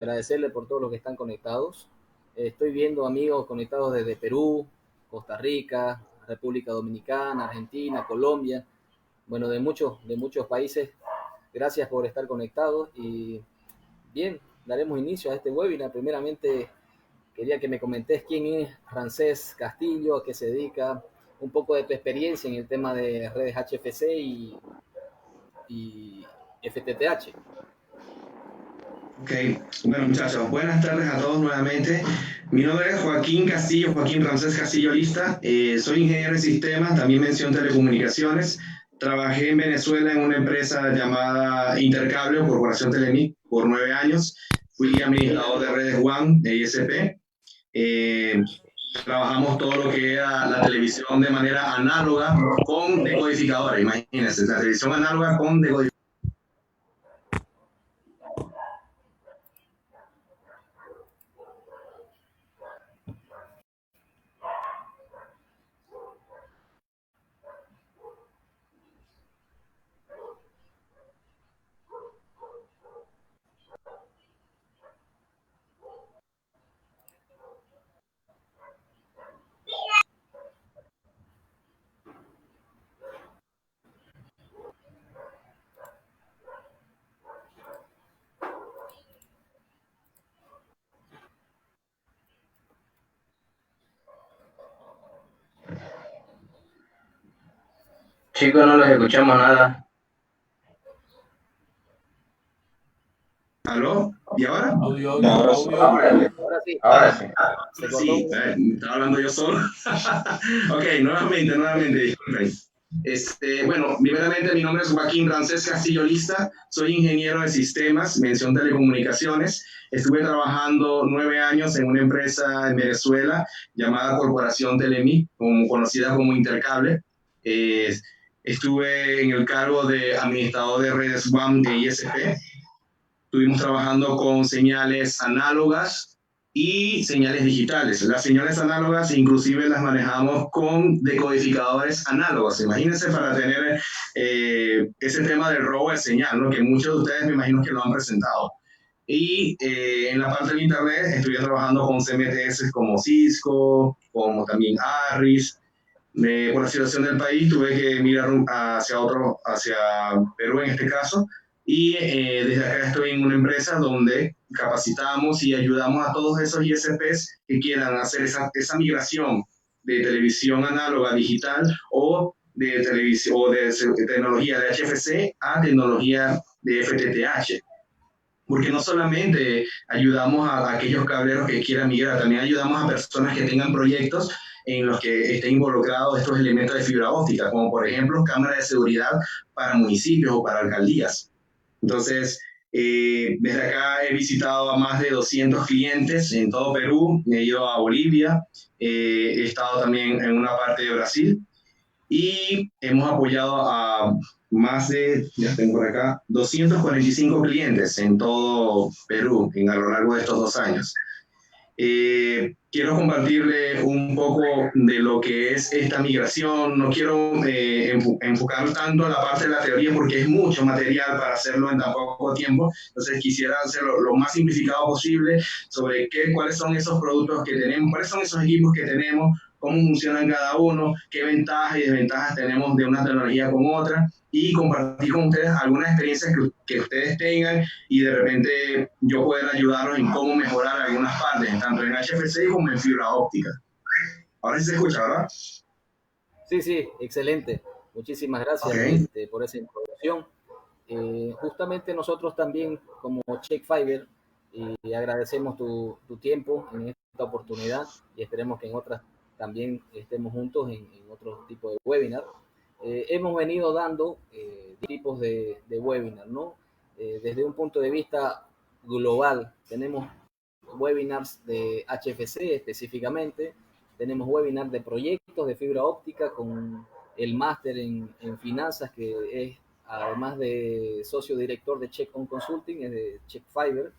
Agradecerle por todos los que están conectados. Estoy viendo amigos conectados desde Perú, Costa Rica, República Dominicana, Argentina, Colombia, bueno, de muchos países. Gracias por estar conectados y bien, daremos inicio a este webinar. Primeramente, quería que me comentes quién es Ramsés Castillo, a qué se dedica, un poco de tu experiencia en el tema de redes HFC y FTTH. Ok, bueno muchachos, buenas tardes a todos nuevamente. Mi nombre es Joaquín Castillo, Joaquín Ramsés Castillo Lista. Soy ingeniero en sistemas, también mención telecomunicaciones. Trabajé en Venezuela en una empresa llamada Intercable o Corporación Telemic por 9 años. Fui administrador de redes WAN de ISP. Trabajamos todo lo que era la televisión de manera análoga con decodificadora. Imagínense, la televisión análoga con decodificadora. Chicos, no los escuchamos nada. ¿Aló? ¿Y ahora? Ahora sí. Ahora sí. Sí, estaba hablando yo solo. Ok, nuevamente, disculpen. Bueno, primeramente mi nombre es Joaquín Ramsés Castillo Lista, soy ingeniero de sistemas, mención telecomunicaciones. Estuve trabajando 9 años en una empresa en Venezuela llamada Corporación Telemic, conocida como Intercable. Eh, Estuve en el cargo de administrador de redes WAN de ISP. Estuvimos trabajando con señales análogas y señales digitales. Las señales análogas inclusive las manejamos con decodificadores análogos. Imagínense para tener ese tema del robo de señal, ¿no? Que muchos de ustedes me imagino que lo han presentado. Y en la parte del Internet estuve trabajando con CMTS como Cisco, como también ARRIS. Por la situación del país tuve que mirar hacia Perú en este caso, y desde acá estoy en una empresa donde capacitamos y ayudamos a todos esos ISPs que quieran hacer esa migración de televisión análoga a digital o de televisión o de tecnología de HFC a tecnología de FTTH. Porque no solamente ayudamos a aquellos cableros que quieran migrar, también ayudamos a personas que tengan proyectos en los que estén involucrados estos elementos de fibra óptica, como por ejemplo cámaras de seguridad para municipios o para alcaldías. Entonces, desde acá he visitado a más de 200 clientes en todo Perú, he ido a Bolivia, he estado también en una parte de Brasil y hemos apoyado a más de, ya tengo por acá, 245 clientes en todo Perú a lo largo de estos 2 años. Quiero compartirle un poco de lo que es esta migración. No quiero enfocar tanto en la parte de la teoría porque es mucho material para hacerlo en tan poco tiempo. Entonces quisiera hacerlo lo más simplificado posible sobre cuáles son esos productos que tenemos, cuáles son esos equipos que tenemos, cómo funcionan cada uno, qué ventajas y desventajas tenemos de una tecnología con otra, y compartir con ustedes algunas experiencias que ustedes tengan y de repente yo poder ayudarlos en cómo mejorar algunas partes, tanto en HFC como en fibra óptica. Ahora sí se escucha, ¿verdad? Sí, excelente. Muchísimas gracias Okay. por esa introducción. Justamente nosotros también como Check Fiber agradecemos tu tiempo en esta oportunidad y esperemos que en otras también estemos juntos en otro tipo de webinar. Hemos venido dando tipos de webinar, ¿no? Desde un punto de vista global, tenemos webinars de HFC específicamente, tenemos webinars de proyectos de fibra óptica con el máster en finanzas, que es además de socio director de Check On Consulting, es de Check Fiber,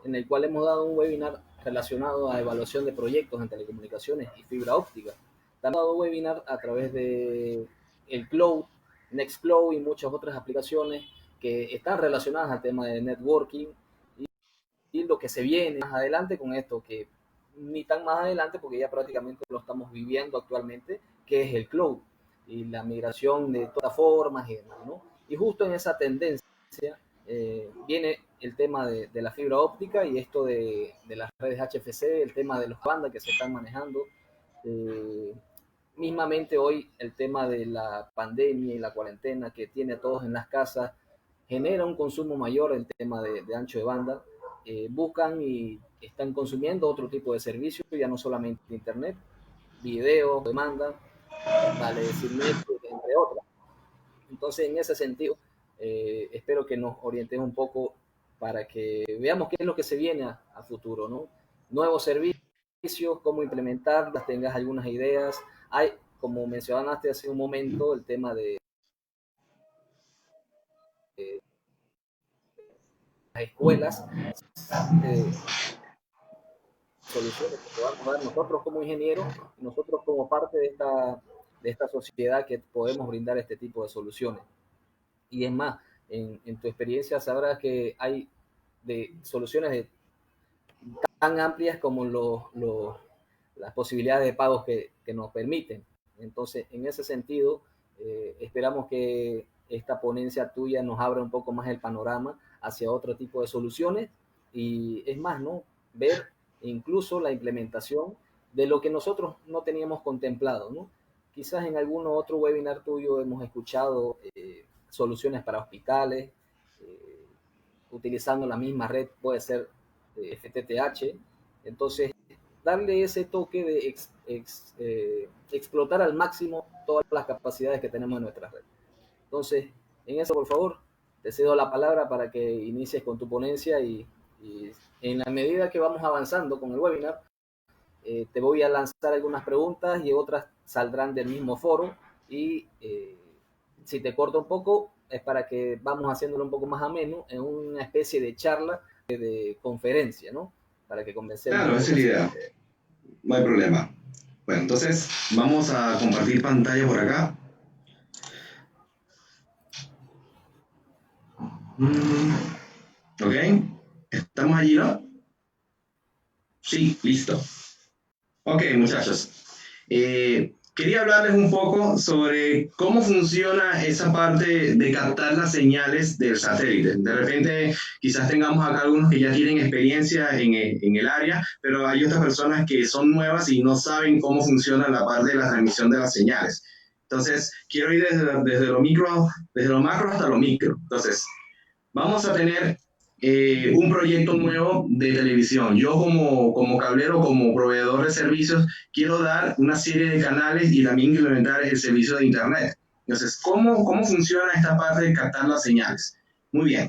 en el cual hemos dado un webinar relacionado a evaluación de proyectos en telecomunicaciones y fibra óptica. También hemos dado webinar a través de el Cloud, Nextcloud y muchas otras aplicaciones que están relacionadas al tema de networking y lo que se viene más adelante con esto, que ni tan más adelante porque ya prácticamente lo estamos viviendo actualmente, que es el cloud y la migración de todas formas y demás, ¿no? Y justo en esa tendencia viene el tema de la fibra óptica y esto de las redes HFC, el tema de los bandas que se están manejando. Eh, Mismamente hoy el tema de la pandemia y la cuarentena que tiene a todos en las casas genera un consumo mayor el tema de ancho de banda. Buscan y están consumiendo otro tipo de servicios, ya no solamente internet, videos, demanda, vale decir Netflix, entre otras. Entonces, en ese sentido, espero que nos orientemos un poco para que veamos qué es lo que se viene a futuro, ¿no? Nuevos servicios, cómo implementarlas, tengas algunas ideas. Hay, como mencionaste hace un momento, el tema de las escuelas, eh, soluciones que podamos dar nosotros como ingenieros, nosotros como parte de esta sociedad que podemos brindar este tipo de soluciones. Y es más, en tu experiencia sabrás que hay de soluciones tan amplias como las posibilidades de pagos que nos permiten. Entonces, en ese sentido, esperamos que esta ponencia tuya nos abra un poco más el panorama hacia otro tipo de soluciones y es más, ¿no? Ver incluso la implementación de lo que nosotros no teníamos contemplado, ¿no? Quizás en algún otro webinar tuyo hemos escuchado soluciones para hospitales, eh, utilizando la misma red, puede ser FTTH. Entonces, darle ese toque de explotar al máximo todas las capacidades que tenemos en nuestra red. Entonces, en eso, por favor, te cedo la palabra para que inicies con tu ponencia y en la medida que vamos avanzando con el webinar, te voy a lanzar algunas preguntas y otras saldrán del mismo foro y si te corto un poco es para que vamos haciéndolo un poco más ameno en una especie de charla de conferencia, ¿no? Para que convencemos. Claro, esa es la idea. No hay problema. Bueno, entonces vamos a compartir pantalla por acá. Ok, ¿estamos allí, no? Sí, listo. Ok, muchachos. Quería hablarles un poco sobre cómo funciona esa parte de captar las señales del satélite. De repente, quizás tengamos acá algunos que ya tienen experiencia en el área, pero hay otras personas que son nuevas y no saben cómo funciona la parte de la transmisión de las señales. Entonces, quiero ir desde lo macro hasta lo micro. Entonces, vamos a tener un proyecto nuevo de televisión. Yo como cablero, como proveedor de servicios, quiero dar una serie de canales y también implementar el servicio de internet. Entonces, ¿cómo funciona esta parte de captar las señales? Muy bien.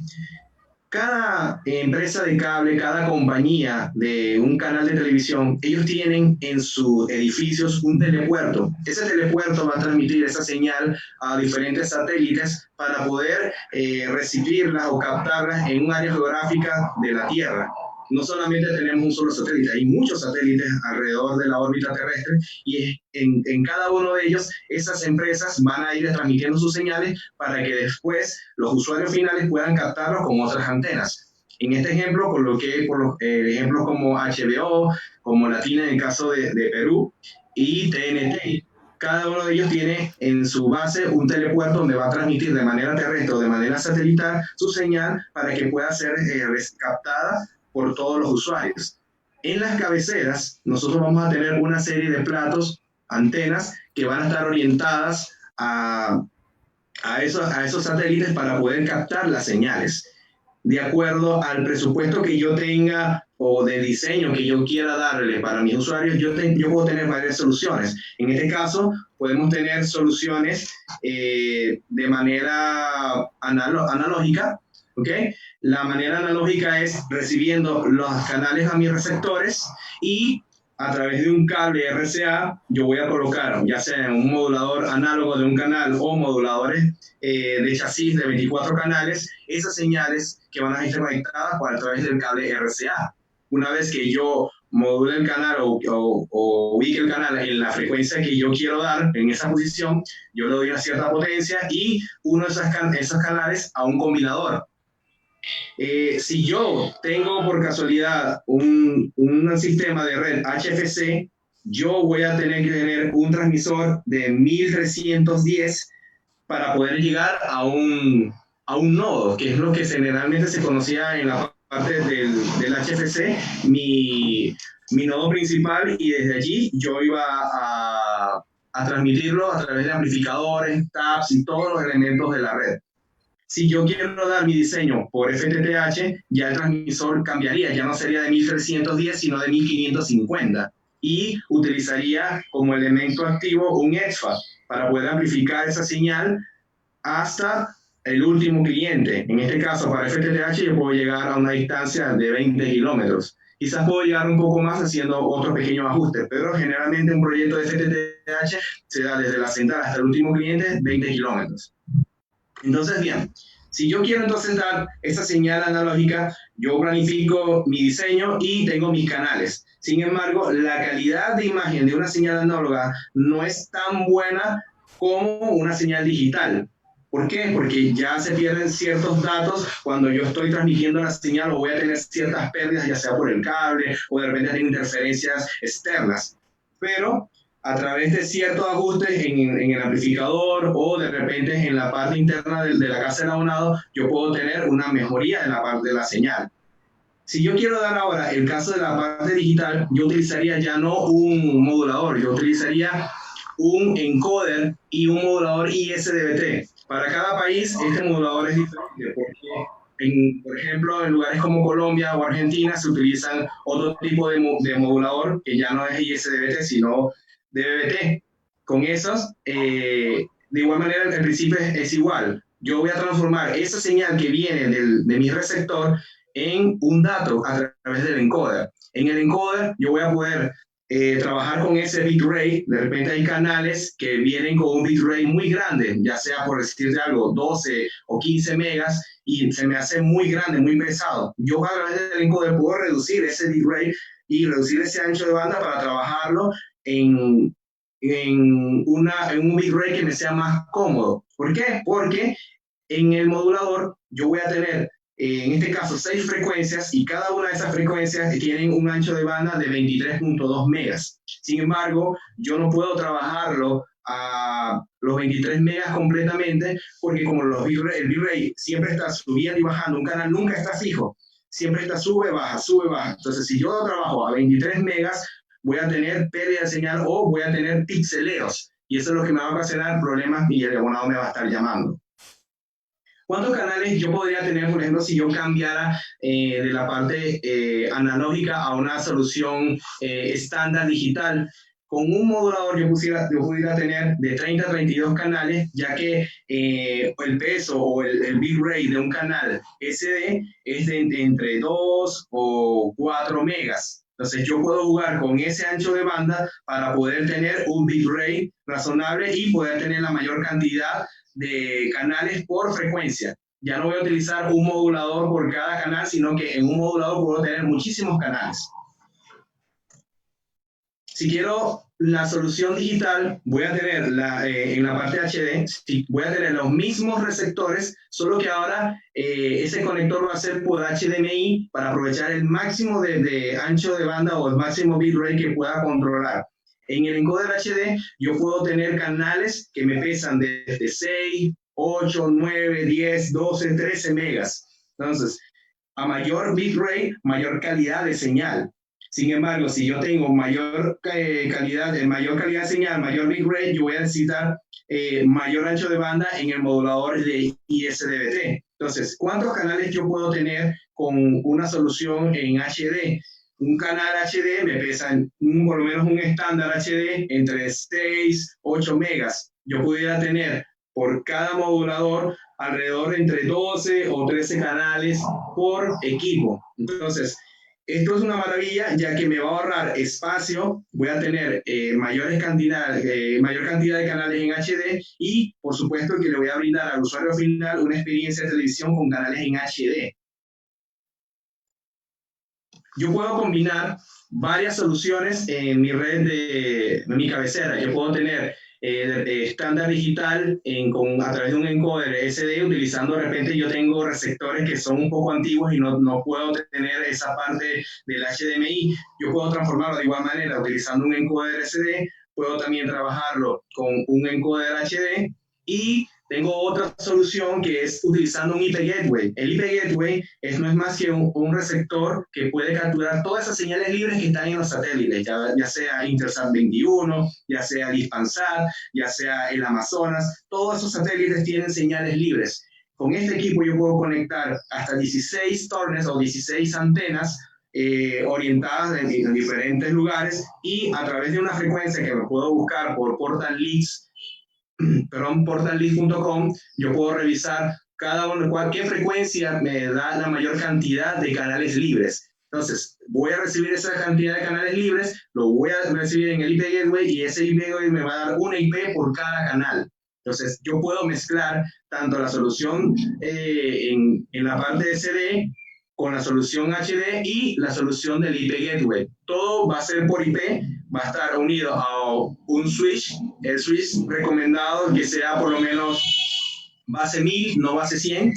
Cada empresa de cable, cada compañía de un canal de televisión, ellos tienen en sus edificios un telepuerto. Ese telepuerto va a transmitir esa señal a diferentes satélites para poder recibirlas o captarlas en un área geográfica de la Tierra. No solamente tenemos un solo satélite, hay muchos satélites alrededor de la órbita terrestre y en cada uno de ellos esas empresas van a ir transmitiendo sus señales para que después los usuarios finales puedan captarlos con otras antenas. En este ejemplo coloqué ejemplos como HBO, como Latina en el caso de Perú y TNT. Cada uno de ellos tiene en su base un telepuerto donde va a transmitir de manera terrestre o de manera satelital su señal para que pueda ser captada por todos los usuarios. En las cabeceras, nosotros vamos a tener una serie de platos, antenas, que van a estar orientadas a esos satélites para poder captar las señales. De acuerdo al presupuesto que yo tenga o de diseño que yo quiera darle para mis usuarios, yo puedo tener varias soluciones. En este caso, podemos tener soluciones de manera analógica, ¿ok? La manera analógica es recibiendo los canales a mis receptores y a través de un cable RCA yo voy a colocar ya sea un modulador análogo de un canal o moduladores de chasis de 24 canales, esas señales que van a estar conectadas a través del cable RCA. Una vez que yo module el canal o ubique el canal en la frecuencia que yo quiero dar en esa posición, yo le doy una cierta potencia y uno de esos canales a un combinador. Si yo tengo por casualidad un sistema de red HFC, yo voy a tener que tener un transmisor de 1310 para poder llegar a un nodo, que es lo que generalmente se conocía en la parte del HFC, mi nodo principal, y desde allí yo iba a transmitirlo a través de amplificadores, taps y todos los elementos de la red. Si yo quiero dar mi diseño por FTTH, ya el transmisor cambiaría, ya no sería de 1310, sino de 1550. Y utilizaría como elemento activo un EXFAT para poder amplificar esa señal hasta el último cliente. En este caso, para FTTH, yo puedo llegar a una distancia de 20 kilómetros. Quizás puedo llegar un poco más haciendo otros pequeños ajustes, pero generalmente un proyecto de FTTH se da desde la central hasta el último cliente 20 kilómetros. Entonces, bien, si yo quiero entonces dar esa señal analógica, yo planifico mi diseño y tengo mis canales. Sin embargo, la calidad de imagen de una señal análoga no es tan buena como una señal digital. ¿Por qué? Porque ya se pierden ciertos datos cuando yo estoy transmitiendo la señal, o voy a tener ciertas pérdidas, ya sea por el cable o de repente tengo interferencias externas. Pero a través de ciertos ajustes en el amplificador o de repente en la parte interna de la casa del abonado, yo puedo tener una mejoría en la parte de la señal. Si yo quiero dar ahora el caso de la parte digital, yo utilizaría ya no un modulador, yo utilizaría un encoder y un modulador ISDBT. Para cada país este modulador es diferente, porque por ejemplo, en lugares como Colombia o Argentina se utilizan otro tipo de modulador que ya no es ISDBT, sino DBT. Con esos, de igual manera, el principio es igual. Yo voy a transformar esa señal que viene de mi receptor en un dato a través del encoder. En el encoder yo voy a poder trabajar con ese bitrate. De repente hay canales que vienen con un bitrate muy grande, ya sea por decirte algo, 12 o 15 megas, y se me hace muy grande, muy pesado. Yo a través del encoder puedo reducir ese bitrate y reducir ese ancho de banda para trabajarlo en un bitrate que me sea más cómodo. ¿Por qué? Porque en el modulador yo voy a tener, en este caso, 6 frecuencias, y cada una de esas frecuencias tienen un ancho de banda de 23.2 megas. Sin embargo, yo no puedo trabajarlo a los 23 megas completamente, porque como el bitrate siempre está subiendo y bajando, un canal nunca está fijo, siempre está sube, baja, sube, baja. Entonces, si yo trabajo a 23 megas, voy a tener pérdida de señal o voy a tener pixeleos, y eso es lo que me va a ocasionar problemas y el abonado me va a estar llamando. ¿Cuántos canales yo podría tener, por ejemplo, si yo cambiara de la parte analógica a una solución estándar digital? Con un modulador yo pudiera tener de 30 a 32 canales, ya que el peso o el bitrate de un canal SD es de entre 2 o 4 megas. Entonces yo puedo jugar con ese ancho de banda para poder tener un bitrate razonable y poder tener la mayor cantidad de canales por frecuencia. Ya no voy a utilizar un modulador por cada canal, sino que en un modulador puedo tener muchísimos canales. Si quiero la solución digital, voy a tener en la parte HD, voy a tener los mismos receptores, solo que ahora ese conector va a ser por HDMI para aprovechar el máximo de ancho de banda o el máximo bitrate que pueda controlar. En el encoder HD yo puedo tener canales que me pesan desde 6, 8, 9, 10, 12, 13 megas. Entonces, a mayor bitrate, mayor calidad de señal. Sin embargo, si yo tengo mayor calidad de señal, mayor bitrate, yo voy a necesitar mayor ancho de banda en el modulador de ISDBT. Entonces, ¿cuántos canales yo puedo tener con una solución en HD? Un canal HD me pesa por lo menos un estándar HD entre 6, 8 megas. Yo pudiera tener por cada modulador alrededor de entre 12 o 13 canales por equipo. Entonces, esto es una maravilla, ya que me va a ahorrar espacio, voy a tener mayor cantidad de canales en HD y, por supuesto, que le voy a brindar al usuario final una experiencia de televisión con canales en HD. Yo puedo combinar varias soluciones en mi red de mi cabecera. Yo puedo tener estándar digital a través de un encoder SD, utilizando de repente yo tengo receptores que son un poco antiguos y no puedo tener esa parte del HDMI. Yo puedo transformarlo de igual manera utilizando un encoder SD, puedo también trabajarlo con un encoder HD y tengo otra solución que es utilizando un IP Gateway. El IP Gateway no es más que un receptor que puede capturar todas esas señales libres que están en los satélites, ya sea Intelsat 21, ya sea Hispansat, ya sea el Amazonas. Todos esos satélites tienen señales libres. Con este equipo yo puedo conectar hasta 16 torres o 16 antenas orientadas en diferentes lugares y a través de una frecuencia que me puedo buscar por portallist.com, yo puedo revisar cualquier frecuencia me da la mayor cantidad de canales libres. Entonces, voy a recibir esa cantidad de canales libres, lo voy a recibir en el IP Gateway y ese IP Gateway me va a dar una IP por cada canal. Entonces, yo puedo mezclar tanto la solución en la parte de CD con la solución HD y la solución del IP Gateway. Todo va a ser por IP, va a estar unido a un switch, el switch recomendado que sea por lo menos base 1000, no base 100,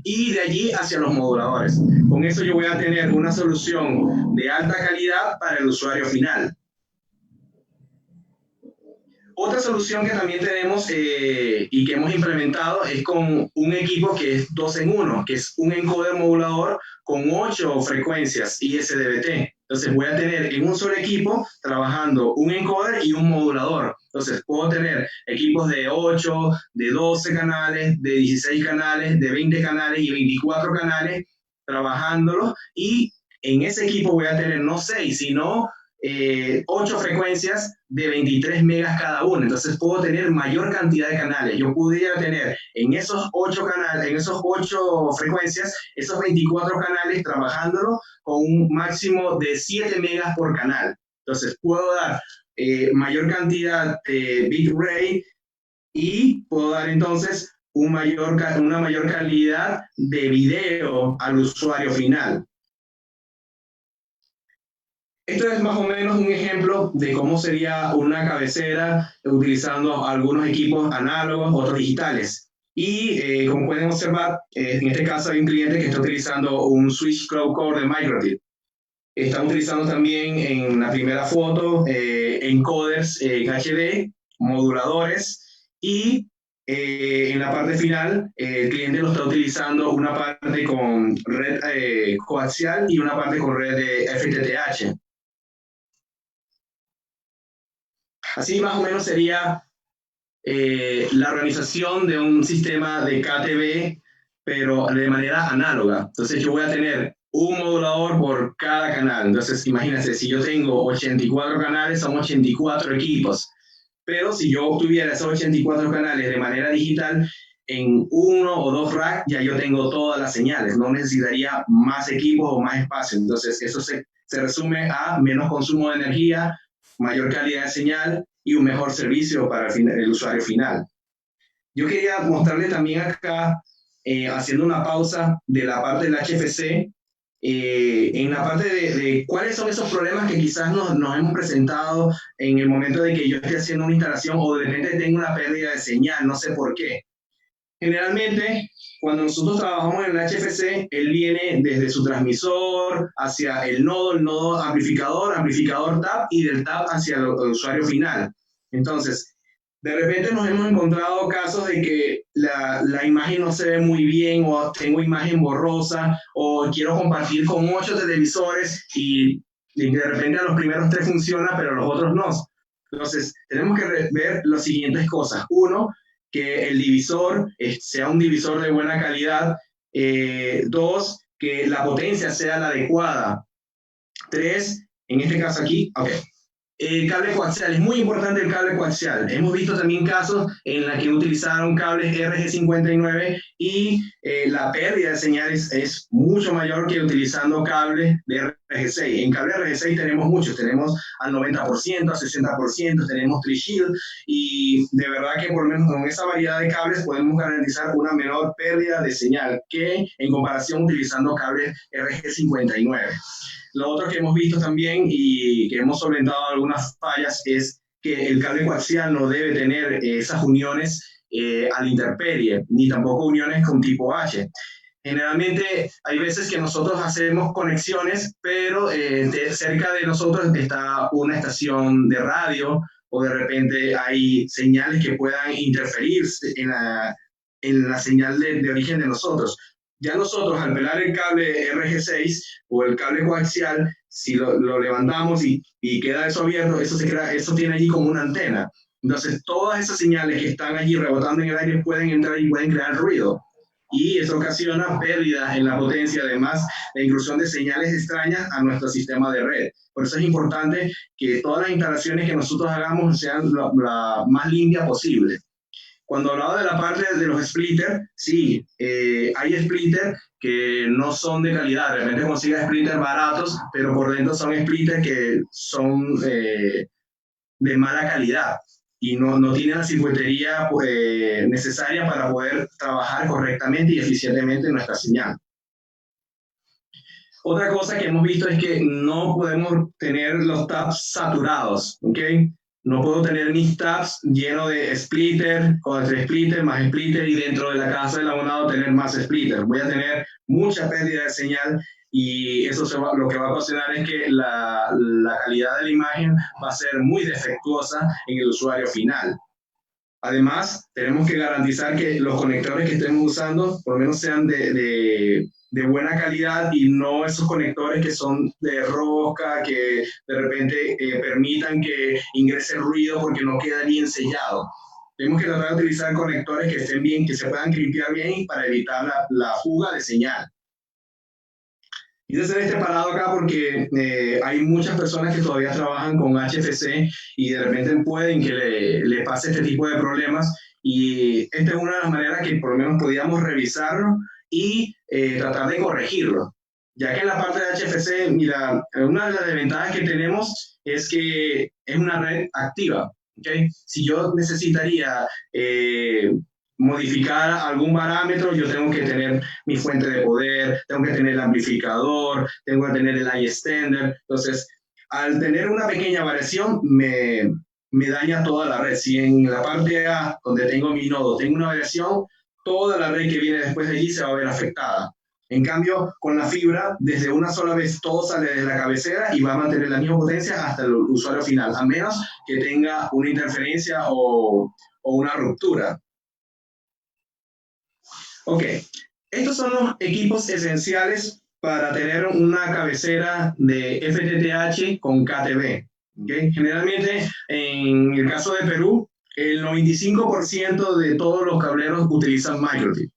y de allí hacia los moduladores. Con eso yo voy a tener una solución de alta calidad para el usuario final. Otra solución que también tenemos y que hemos implementado es con un equipo que es 2 en 1, que es un encoder modulador con 8 frecuencias ISDBT. Entonces voy a tener en un solo equipo trabajando un encoder y un modulador. Entonces puedo tener equipos de 8, de 12 canales, de 16 canales, de 20 canales y 24 canales trabajándolos, y en ese equipo voy a tener no 6, sino 8 frecuencias de 23 megas cada una. Entonces puedo tener mayor cantidad de canales. Yo pudiera tener en esos 8 canales, en esos 8 frecuencias, esos 24 canales trabajándolo con un máximo de 7 megas por canal. Entonces puedo dar mayor cantidad de bitrate y puedo dar entonces una mayor calidad de video al usuario final. Esto es más o menos un ejemplo de cómo sería una cabecera utilizando algunos equipos análogos, otros digitales. Y como pueden observar, en este caso hay un cliente que está utilizando un Switch Cloud Core de Microtip. Está utilizando también en la primera foto encoders HD, moduladores, y en la parte final el cliente lo está utilizando una parte con red coaxial y una parte con red de FTTH. Así más o menos sería la organización de un sistema de KTV, pero de manera análoga. Entonces yo voy a tener un modulador por cada canal. Entonces imagínense, si yo tengo 84 canales, son 84 equipos. Pero si yo tuviera esos 84 canales de manera digital, en 1 o 2 racks ya yo tengo todas las señales. No necesitaría más equipos o más espacio. Entonces eso se resume a menos consumo de energía, mayor calidad de señal y un mejor servicio para el usuario final. Yo quería mostrarles también acá, haciendo una pausa de la parte del HFC, en la parte de cuáles son esos problemas que quizás nos hemos presentado en el momento de que yo esté haciendo una instalación o de repente tengo una pérdida de señal, no sé por qué. Generalmente, cuando nosotros trabajamos en el HFC, él viene desde su transmisor hacia el nodo amplificador TAP, y del TAP hacia el usuario final. Entonces, de repente nos hemos encontrado casos de que la imagen no se ve muy bien, o tengo imagen borrosa, o quiero compartir con 8 televisores y de repente a los primeros 3 funciona, pero a los otros no. Entonces, tenemos que ver las siguientes cosas. 1, que el divisor sea un divisor de buena calidad. 2, que la potencia sea la adecuada. 3, en este caso aquí, ok. El cable coaxial, es muy importante el cable coaxial. Hemos visto también casos en los que utilizaron cables RG59 y la pérdida de señales es mucho mayor que utilizando cables de RG6. En cable RG6 tenemos muchos, tenemos al 90%, al 60%, tenemos Tri-Shield, y de verdad que por lo menos con esa variedad de cables podemos garantizar una menor pérdida de señal que en comparación utilizando cables RG59. Lo otro que hemos visto también y que hemos solventado algunas fallas es que el cable coaxial no debe tener esas uniones a la intemperie, ni tampoco uniones con tipo H. Generalmente hay veces que nosotros hacemos conexiones, pero cerca de nosotros está una estación de radio o de repente hay señales que puedan interferir en la señal de origen de nosotros. Ya nosotros al pelar el cable RG6 o el cable coaxial, si lo levantamos y queda eso abierto, eso tiene allí como una antena. Entonces todas esas señales que están allí rebotando en el aire pueden entrar y pueden crear ruido. Y eso ocasiona pérdidas en la potencia, además la inclusión de señales extrañas a nuestro sistema de red. Por eso es importante que todas las instalaciones que nosotros hagamos sean la más limpia posible. Cuando hablaba de la parte de los splitters, sí, hay splitters que no son de calidad. De repente consigas splitters baratos, pero por dentro son splitters que son de mala calidad y no tienen la circuitería necesaria para poder trabajar correctamente y eficientemente en nuestra señal. Otra cosa que hemos visto es que no podemos tener los tabs saturados, ¿ok? No puedo tener mis tabs llenos de splitter, con splitter, más splitter, y dentro de la casa del abonado tener más splitter. Voy a tener mucha pérdida de señal y eso lo que va a ocasionar es que la calidad de la imagen va a ser muy defectuosa en el usuario final. Además, tenemos que garantizar que los conectores que estemos usando por lo menos sean de buena calidad y no esos conectores que son de rosca, que de repente permitan que ingrese ruido porque no queda bien sellado. Tenemos que tratar de utilizar conectores que estén bien, que se puedan limpiar bien para evitar la fuga de señal. Quise hacer este parado acá porque hay muchas personas que todavía trabajan con HFC y de repente pueden que le pase este tipo de problemas, y esta es una de las maneras que por lo menos podíamos revisarlo y tratar de corregirlo. Ya que en la parte de HFC, mira, una de las desventajas que tenemos es que es una red activa, ¿okay? Si yo necesitaría modificar algún parámetro, yo tengo que tener mi fuente de poder, tengo que tener el amplificador, tengo que tener el iExtender. Entonces, al tener una pequeña variación, me daña toda la red. Si en la parte A, donde tengo mi nodo, tengo una variación, toda la red que viene después de allí se va a ver afectada. En cambio, con la fibra, desde una sola vez todo sale desde la cabecera y va a mantener la misma potencia hasta el usuario final, a menos que tenga una interferencia o una ruptura. Ok, estos son los equipos esenciales para tener una cabecera de FTTH con KTB. ¿Okay? Generalmente, en el caso de Perú, el 95% de todos los cableros utilizan MikroTik.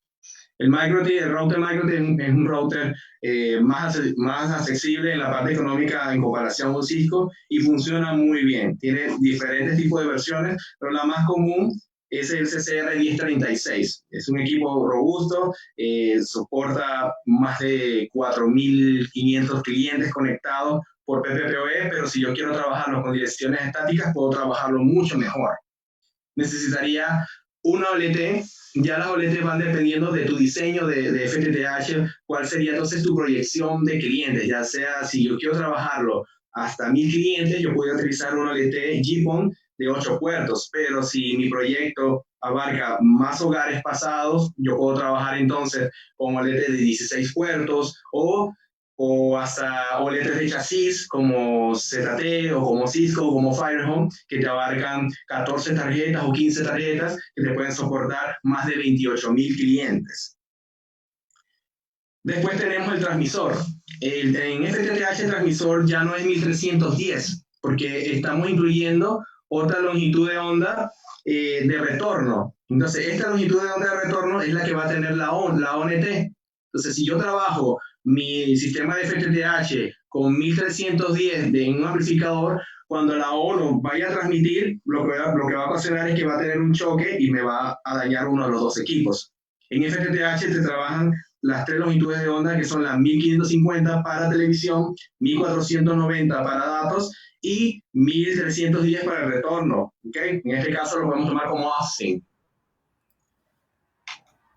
El router MikroTik es un router más accesible en la parte económica en comparación con Cisco y funciona muy bien. Tiene diferentes tipos de versiones, pero la más común es el CCR 1036. Es un equipo robusto, soporta más de 4.500 clientes conectados por PPPoE, pero si yo quiero trabajarlo con direcciones estáticas, puedo trabajarlo mucho mejor. Necesitaría una OLT. Ya las OLT van dependiendo de tu diseño de FTTH, cuál sería entonces tu proyección de clientes, ya sea si yo quiero trabajarlo hasta 1.000 clientes, yo puedo utilizar una OLT GPON de 8 puertos, pero si mi proyecto abarca más hogares pasados, yo puedo trabajar entonces con OLT de 16 puertos o hasta OLEDs de chasis como ZT o como Cisco o como Firehome, que te abarcan 14 tarjetas o 15 tarjetas que te pueden soportar más de 28.000 clientes. Después tenemos el transmisor. En FTTH el transmisor ya no es 1310, porque estamos incluyendo otra longitud de onda de retorno. Entonces, esta longitud de onda de retorno es la que va a tener la ONT. Entonces, si yo trabajo mi sistema de FTTH con 1310 en un amplificador, cuando la ONO vaya a transmitir, lo que va a ocasionar es que va a tener un choque y me va a dañar uno de los dos equipos. En FTTH se trabajan las tres longitudes de onda, que son las 1550 para televisión, 1490 para datos y 1310 para el retorno. ¿Okay? En este caso lo podemos tomar como offsync.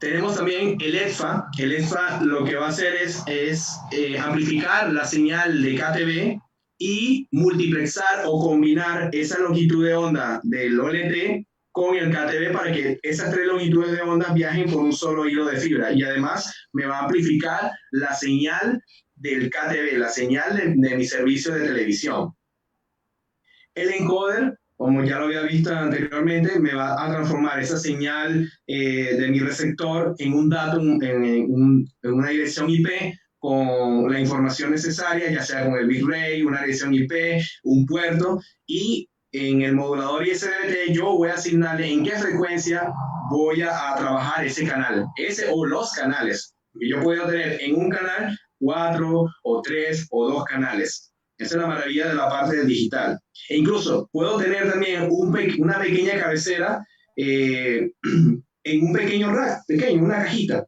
Tenemos también el EDFA. El EDFA lo que va a hacer es amplificar la señal de KTB y multiplexar o combinar esa longitud de onda del OLT con el KTB para que esas tres longitudes de onda viajen por un solo hilo de fibra. Y además me va a amplificar la señal del KTB, la señal de mi servicio de televisión. El encoder, como ya lo había visto anteriormente, me va a transformar esa señal de mi receptor en un dato, en una dirección IP con la información necesaria, ya sea con el bitrate, una dirección IP, un puerto, y en el modulador ISDT yo voy a asignarle en qué frecuencia voy a trabajar ese canal, ese o los canales. Yo puedo tener en un canal 4 o 3 o 2 canales. Esa es la maravilla de la parte del digital. E incluso puedo tener también una pequeña cabecera en un pequeño rack, pequeño, una cajita.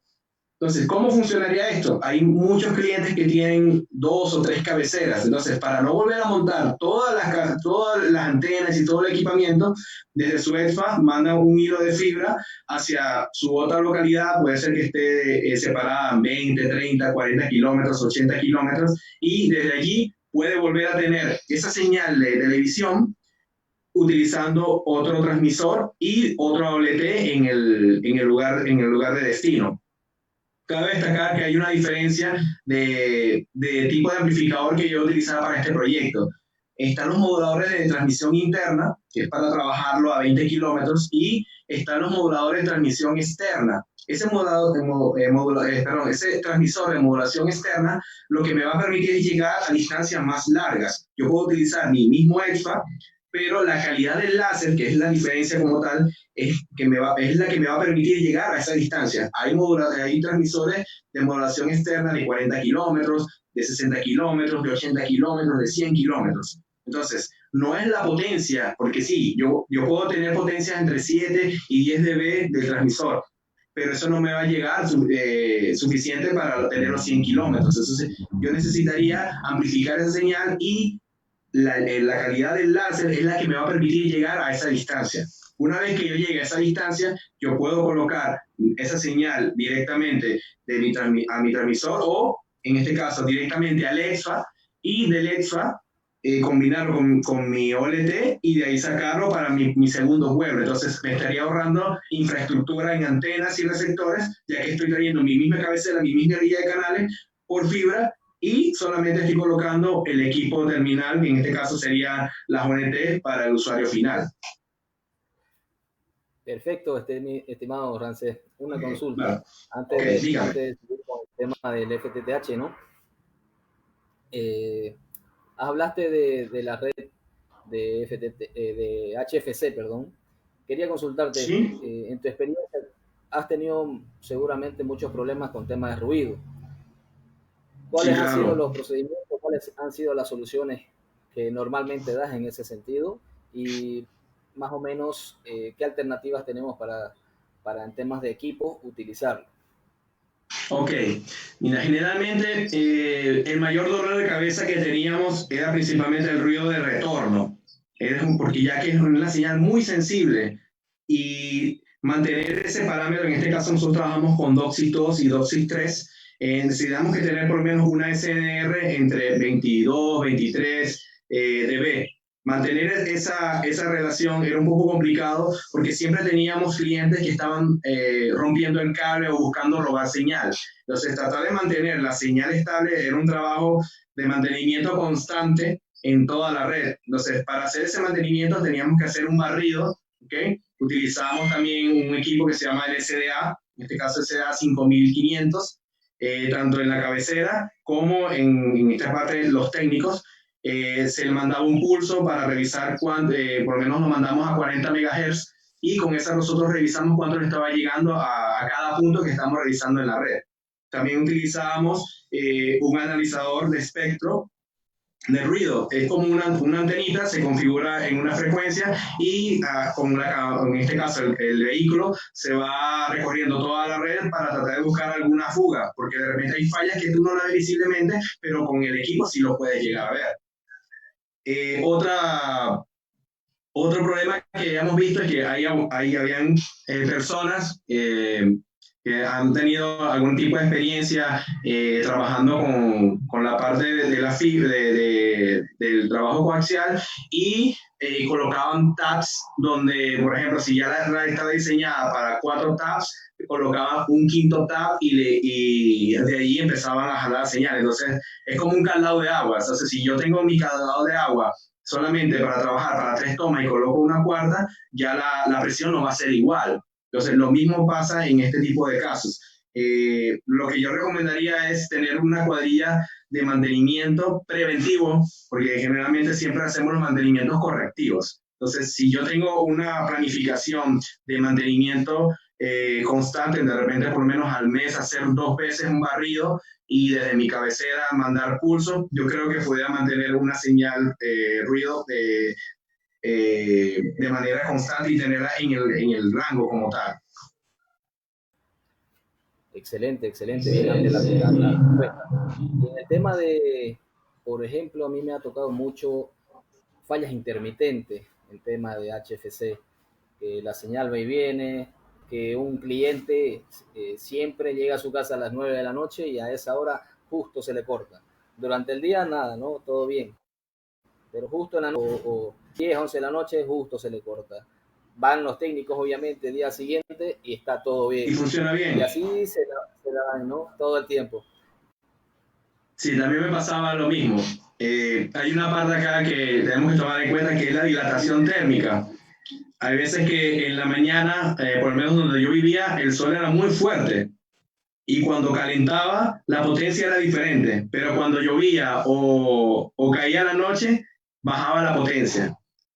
Entonces, ¿cómo funcionaría esto? Hay muchos clientes que tienen 2 o 3 cabeceras. Entonces, para no volver a montar todas las antenas y todo el equipamiento, desde su EXFA mandan un hilo de fibra hacia su otra localidad. Puede ser que esté separada en 20, 30, 40 kilómetros, 80 kilómetros. Y desde allí puede volver a tener esa señal de televisión utilizando otro transmisor y otro OLT en el lugar de destino. Cabe destacar que hay una diferencia de tipo de amplificador que yo utilizaba para este proyecto. Están los moduladores de transmisión interna, que es para trabajarlo a 20 kilómetros, y están los moduladores de transmisión externa. Ese transmisor de modulación externa lo que me va a permitir es llegar a distancias más largas. Yo puedo utilizar mi mismo EXFA, pero la calidad del láser, que es la diferencia como tal, es la que me va a permitir llegar a esa distancia. Hay transmisores de modulación externa de 40 kilómetros, de 60 kilómetros, de 80 kilómetros, de 100 kilómetros. Entonces, no es la potencia, porque sí, yo puedo tener potencias entre 7 y 10 dB del transmisor, pero eso no me va a llegar suficiente para tener los 100 kilómetros. Entonces, yo necesitaría amplificar esa señal y la calidad del láser es la que me va a permitir llegar a esa distancia. Una vez que yo llegue a esa distancia, yo puedo colocar esa señal directamente a mi transmisor o, en este caso, directamente al EXFA y del EXFA combinarlo con mi OLT y de ahí sacarlo para mi segundo pueblo. Entonces me estaría ahorrando infraestructura en antenas y receptores, ya que estoy trayendo mi misma cabecera, mi misma grilla de canales por fibra y solamente estoy colocando el equipo terminal, que en este caso sería la ONT para el usuario final. Perfecto, estimado Rancés. Una consulta. Claro. Antes de seguir con el tema del FTTH, ¿no? Hablaste de la red de HFC, perdón. Quería consultarte, ¿Sí? En tu experiencia, has tenido seguramente muchos problemas con temas de ruido. ¿Cuáles han sido los procedimientos, cuáles han sido las soluciones que normalmente das en ese sentido? Y más o menos, ¿qué alternativas tenemos para en temas de equipo utilizarlo? Ok, mira, generalmente el mayor dolor de cabeza que teníamos era principalmente el ruido de retorno, porque ya que es una señal muy sensible y mantener ese parámetro, en este caso nosotros trabajamos con DOCSIS 2 y DOCSIS 3, necesitamos que tener por lo menos una SNR entre 22, 23 dB. Mantener esa relación era un poco complicado porque siempre teníamos clientes que estaban rompiendo el cable o buscando robar señal. Entonces, tratar de mantener la señal estable era un trabajo de mantenimiento constante en toda la red. Entonces, para hacer ese mantenimiento teníamos que hacer un barrido, ¿okay? Utilizamos también un equipo que se llama el SDA, en este caso SDA 5500, tanto en la cabecera como en esta parte los técnicos. Se le mandaba un pulso para revisar por lo menos lo mandamos a 40 MHz y con esa nosotros revisamos cuánto le estaba llegando a cada punto que estamos revisando en la red. También utilizábamos un analizador de espectro de ruido. Es como una antenita, se configura en una frecuencia y en este caso el vehículo se va recorriendo toda la red para tratar de buscar alguna fuga, porque de repente hay fallas que tú no la ves visiblemente, pero con el equipo sí lo puedes llegar a ver. Otro problema que hemos visto es que habían personas que han tenido algún tipo de experiencia trabajando con la parte de la fibra, del trabajo coaxial y colocaban tabs donde, por ejemplo, si ya la red estaba diseñada para 4 tabs, colocaban un quinto tab y de ahí empezaban a jalar la señal. Entonces, es como un candado de agua. Entonces, si yo tengo mi candado de agua solamente para trabajar para 3 tomas y coloco una cuarta, ya la presión no va a ser igual. Entonces, lo mismo pasa en este tipo de casos. Lo que yo recomendaría es tener una cuadrilla de mantenimiento preventivo, porque generalmente siempre hacemos los mantenimientos correctivos. Entonces, si yo tengo una planificación de mantenimiento constante, de repente por lo menos al mes hacer 2 veces un barrido y desde mi cabecera mandar pulso, yo creo que podría mantener una señal ruido de manera constante y tenerla en el rango como tal. Excelente, excelente. Bien, la respuesta. Y en el tema de, por ejemplo, a mí me ha tocado mucho fallas intermitentes, el tema de HFC, que la señal va y viene, que un cliente siempre llega a su casa a las 9 de la noche y a esa hora justo se le corta. Durante el día nada, ¿no? Todo bien. Pero justo en la noche, o 10, 11 de la noche, justo se le corta. Van los técnicos, obviamente, el día siguiente y está todo bien. Y funciona bien. Y así se la dan, ¿no? Todo el tiempo. Sí, también me pasaba lo mismo. Hay una parte acá que tenemos que tomar en cuenta que es la dilatación térmica. Hay veces que en la mañana, por lo menos donde yo vivía, el sol era muy fuerte y cuando calentaba la potencia era diferente, pero cuando llovía o caía la noche, bajaba la potencia.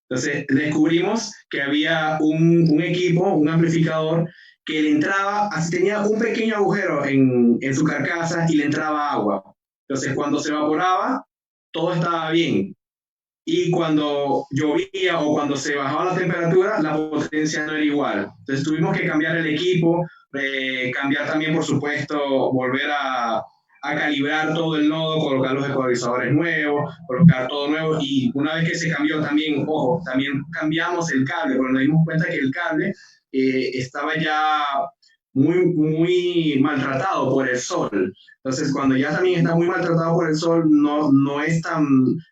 Entonces descubrimos que había un equipo, un amplificador, que le entraba, así tenía un pequeño agujero en su carcasa y le entraba agua. Entonces cuando se evaporaba, todo estaba bien. Y cuando llovía o cuando se bajaba la temperatura, la potencia no era igual. Entonces tuvimos que cambiar el equipo, cambiar también, por supuesto, volver a calibrar todo el nodo, colocar los ecualizadores nuevos, colocar todo nuevo. Y una vez que se cambió también, ojo, también cambiamos el cable, porque nos dimos cuenta que el cable estaba ya muy maltratado por el sol. Entonces, cuando ya también está muy maltratado por el sol, no es tan,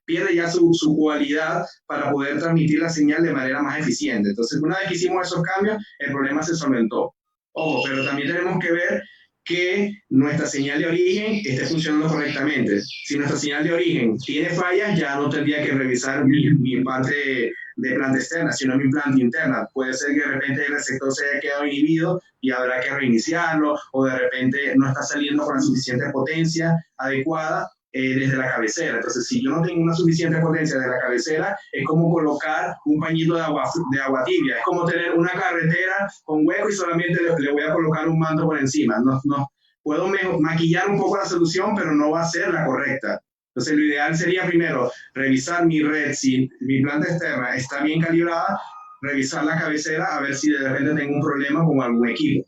pierde ya su cualidad para poder transmitir la señal de manera más eficiente. Entonces, una vez que hicimos esos cambios, el problema se solventó. Ojo, pero también tenemos que ver que nuestra señal de origen esté funcionando correctamente. Si nuestra señal de origen tiene fallas, ya no tendría que revisar mi parte de planta externa, sino mi planta interna. Puede ser que de repente el receptor se haya quedado inhibido y habrá que reiniciarlo, o de repente no está saliendo con la suficiente potencia adecuada desde la cabecera. Entonces, si yo no tengo una suficiente potencia desde la cabecera, es como colocar un pañito de agua tibia. Es como tener una carretera con hueco y solamente le voy a colocar un manto por encima. Puedo maquillar un poco la solución, pero no va a ser la correcta. Entonces, lo ideal sería primero revisar mi red, si mi planta externa está bien calibrada, revisar la cabecera a ver si de repente tengo un problema con algún equipo.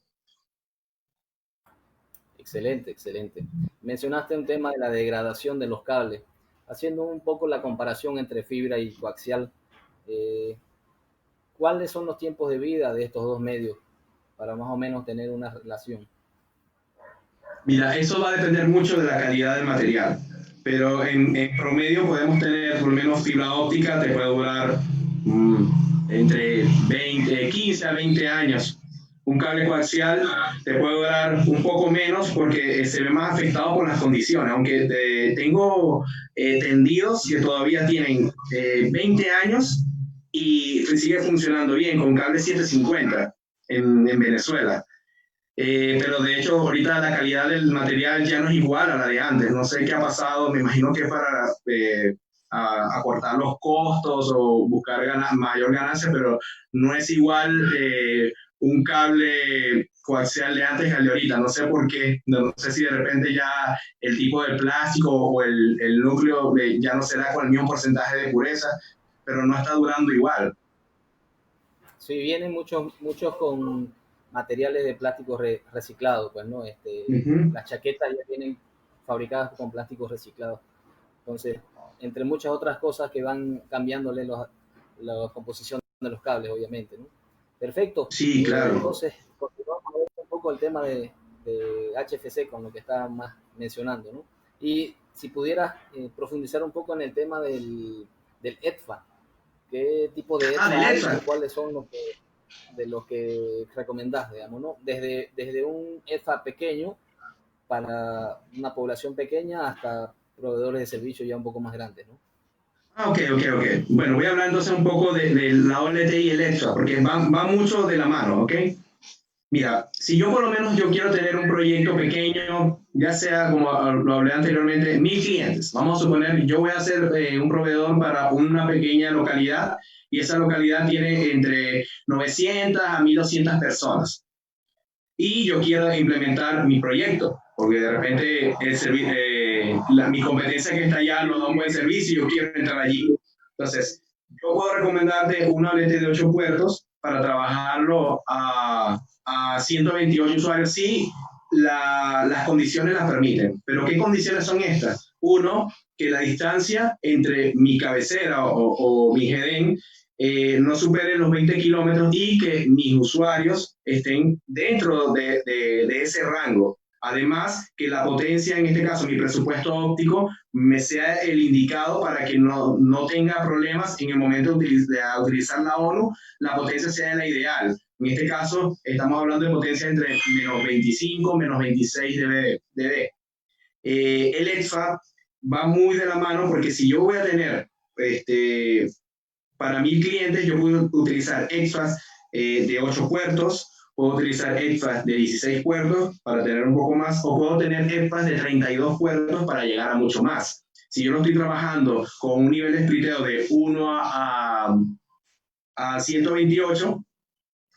Excelente, excelente. Mencionaste un tema de la degradación de los cables. Haciendo un poco la comparación entre fibra y coaxial, ¿cuáles son los tiempos de vida de estos dos medios para más o menos tener una relación? Mira, eso va a depender mucho de la calidad del material, pero en promedio podemos tener, por lo menos fibra óptica, te puede durar entre 15 a 20 años. Un cable coaxial te puede durar un poco menos porque se ve más afectado por las condiciones, aunque tengo tendidos que todavía tienen 20 años y sigue funcionando bien con cable 750 en Venezuela. Pero de hecho ahorita la calidad del material ya no es igual a la de antes. No sé qué ha pasado, me imagino que es para acortar los costos o buscar mayor ganancia, pero no es igual un cable coaxial de antes al de ahorita. No sé por qué, no sé si de repente ya el tipo de plástico o el núcleo ya no se da con el mismo porcentaje de pureza, pero no está durando igual. Sí, vienen muchos con materiales de plástico reciclado, pues, ¿no? Las chaquetas ya vienen fabricadas con plástico reciclado. Entonces, entre muchas otras cosas que van cambiándole la composición de los cables, obviamente, ¿no? Perfecto. Sí, claro. Entonces, continuamos un poco el tema de de HFC con lo que estaba más mencionando, ¿no? Y si pudieras profundizar un poco en el tema del EDFA, ¿qué tipo de EDFA hay y cuáles son de los que recomendás, digamos, ¿no? Desde un EDFA pequeño para una población pequeña hasta proveedores de servicios ya un poco más grandes, ¿no? Ok. Bueno, voy a hablar entonces un poco de la OLT y el EDFA, porque va mucho de la mano, ¿ok? Mira, si yo por lo menos yo quiero tener un proyecto pequeño, ya sea como lo hablé anteriormente, 1000 clientes. Vamos a suponer, yo voy a ser un proveedor para una pequeña localidad y esa localidad tiene entre 900 a 1200 personas. Y yo quiero implementar mi proyecto, porque de repente mi competencia que está allá no da un buen servicio y yo quiero entrar allí. Entonces, yo puedo recomendarte una OLT de 8 puertos para trabajarlo a 128 usuarios si las condiciones las permiten. Pero ¿qué condiciones son estas? Uno, que la distancia entre mi cabecera o mi GDN no supere los 20 kilómetros y que mis usuarios estén dentro de ese rango. Además, que la potencia, en este caso mi presupuesto óptico, me sea el indicado para que no tenga problemas en el momento de utilizar la ONU, la potencia sea la ideal. En este caso, estamos hablando de potencia entre menos 25, menos 26 dB. El EDFA va muy de la mano porque si yo voy a tener para 1000 clientes, yo puedo utilizar EDFAs de 8 puertos, puedo utilizar EDFAs de 16 puertos para tener un poco más, o puedo tener EDFAs de 32 puertos para llegar a mucho más. Si yo no estoy trabajando con un nivel de spliteo de 1 a 128,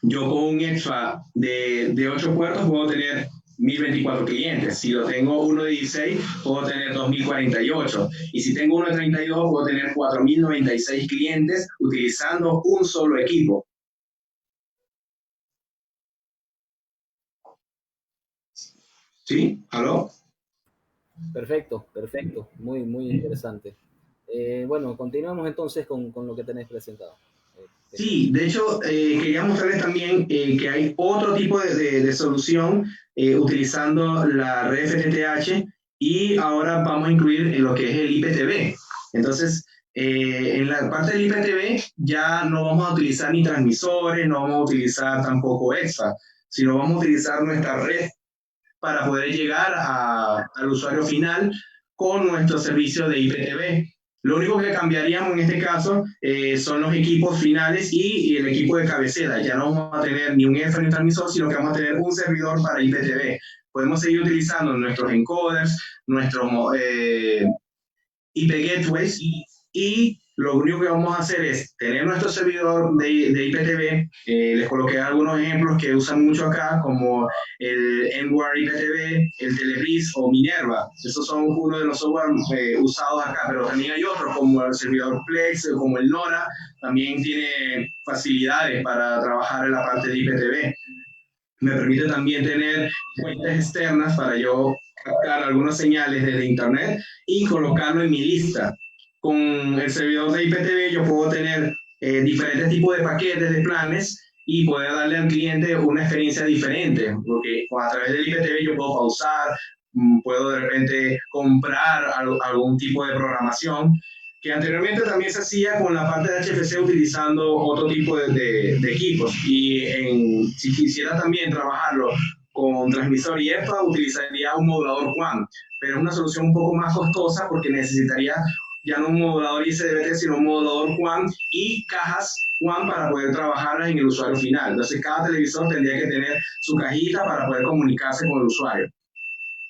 yo con un EDFA de 8 puertos puedo tener 1024 clientes. Si lo tengo uno de 16, puedo tener 2048. Y si tengo uno de 32, puedo tener 4096 clientes utilizando un solo equipo. ¿Sí? ¿Aló? Perfecto. Muy interesante. Bueno, continuamos entonces con lo que tenés presentado. Sí, de hecho, quería mostrarles también que hay otro tipo de solución utilizando la red FTTH y ahora vamos a incluir en lo que es el IPTV. Entonces, en la parte del IPTV ya no vamos a utilizar ni transmisores, no vamos a utilizar tampoco EXA, sino vamos a utilizar nuestra red para poder llegar al usuario final con nuestro servicio de IPTV. Lo único que cambiaríamos en este caso son los equipos finales y el equipo de cabecera. Ya no vamos a tener ni un EFA ni un transmisor, sino que vamos a tener un servidor para IPTV. Podemos seguir utilizando nuestros encoders, nuestros IP gateways y lo único que vamos a hacer es tener nuestro servidor de IPTV. Les coloqué algunos ejemplos que usan mucho acá, como el Enware IPTV, el Telebris o Minerva. Esos son uno de los software usados acá, pero también hay otros como el servidor Plex, como el Nora, también tiene facilidades para trabajar en la parte de IPTV. Me permite también tener fuentes externas para yo captar algunas señales desde internet y colocarlo en mi lista. Con el servidor de IPTV yo puedo tener diferentes tipos de paquetes, de planes y poder darle al cliente una experiencia diferente, porque a través del IPTV yo puedo pausar, puedo de repente comprar algún tipo de programación que anteriormente también se hacía con la parte de HFC utilizando otro tipo de equipos. Y si quisiera también trabajarlo con transmisor y EFA, utilizaría un modulador WAN, pero es una solución un poco más costosa porque necesitaría ya no un modulador ISDBT, sino un modulador WAN y cajas WAN para poder trabajarlas en el usuario final. Entonces, cada televisor tendría que tener su cajita para poder comunicarse con el usuario.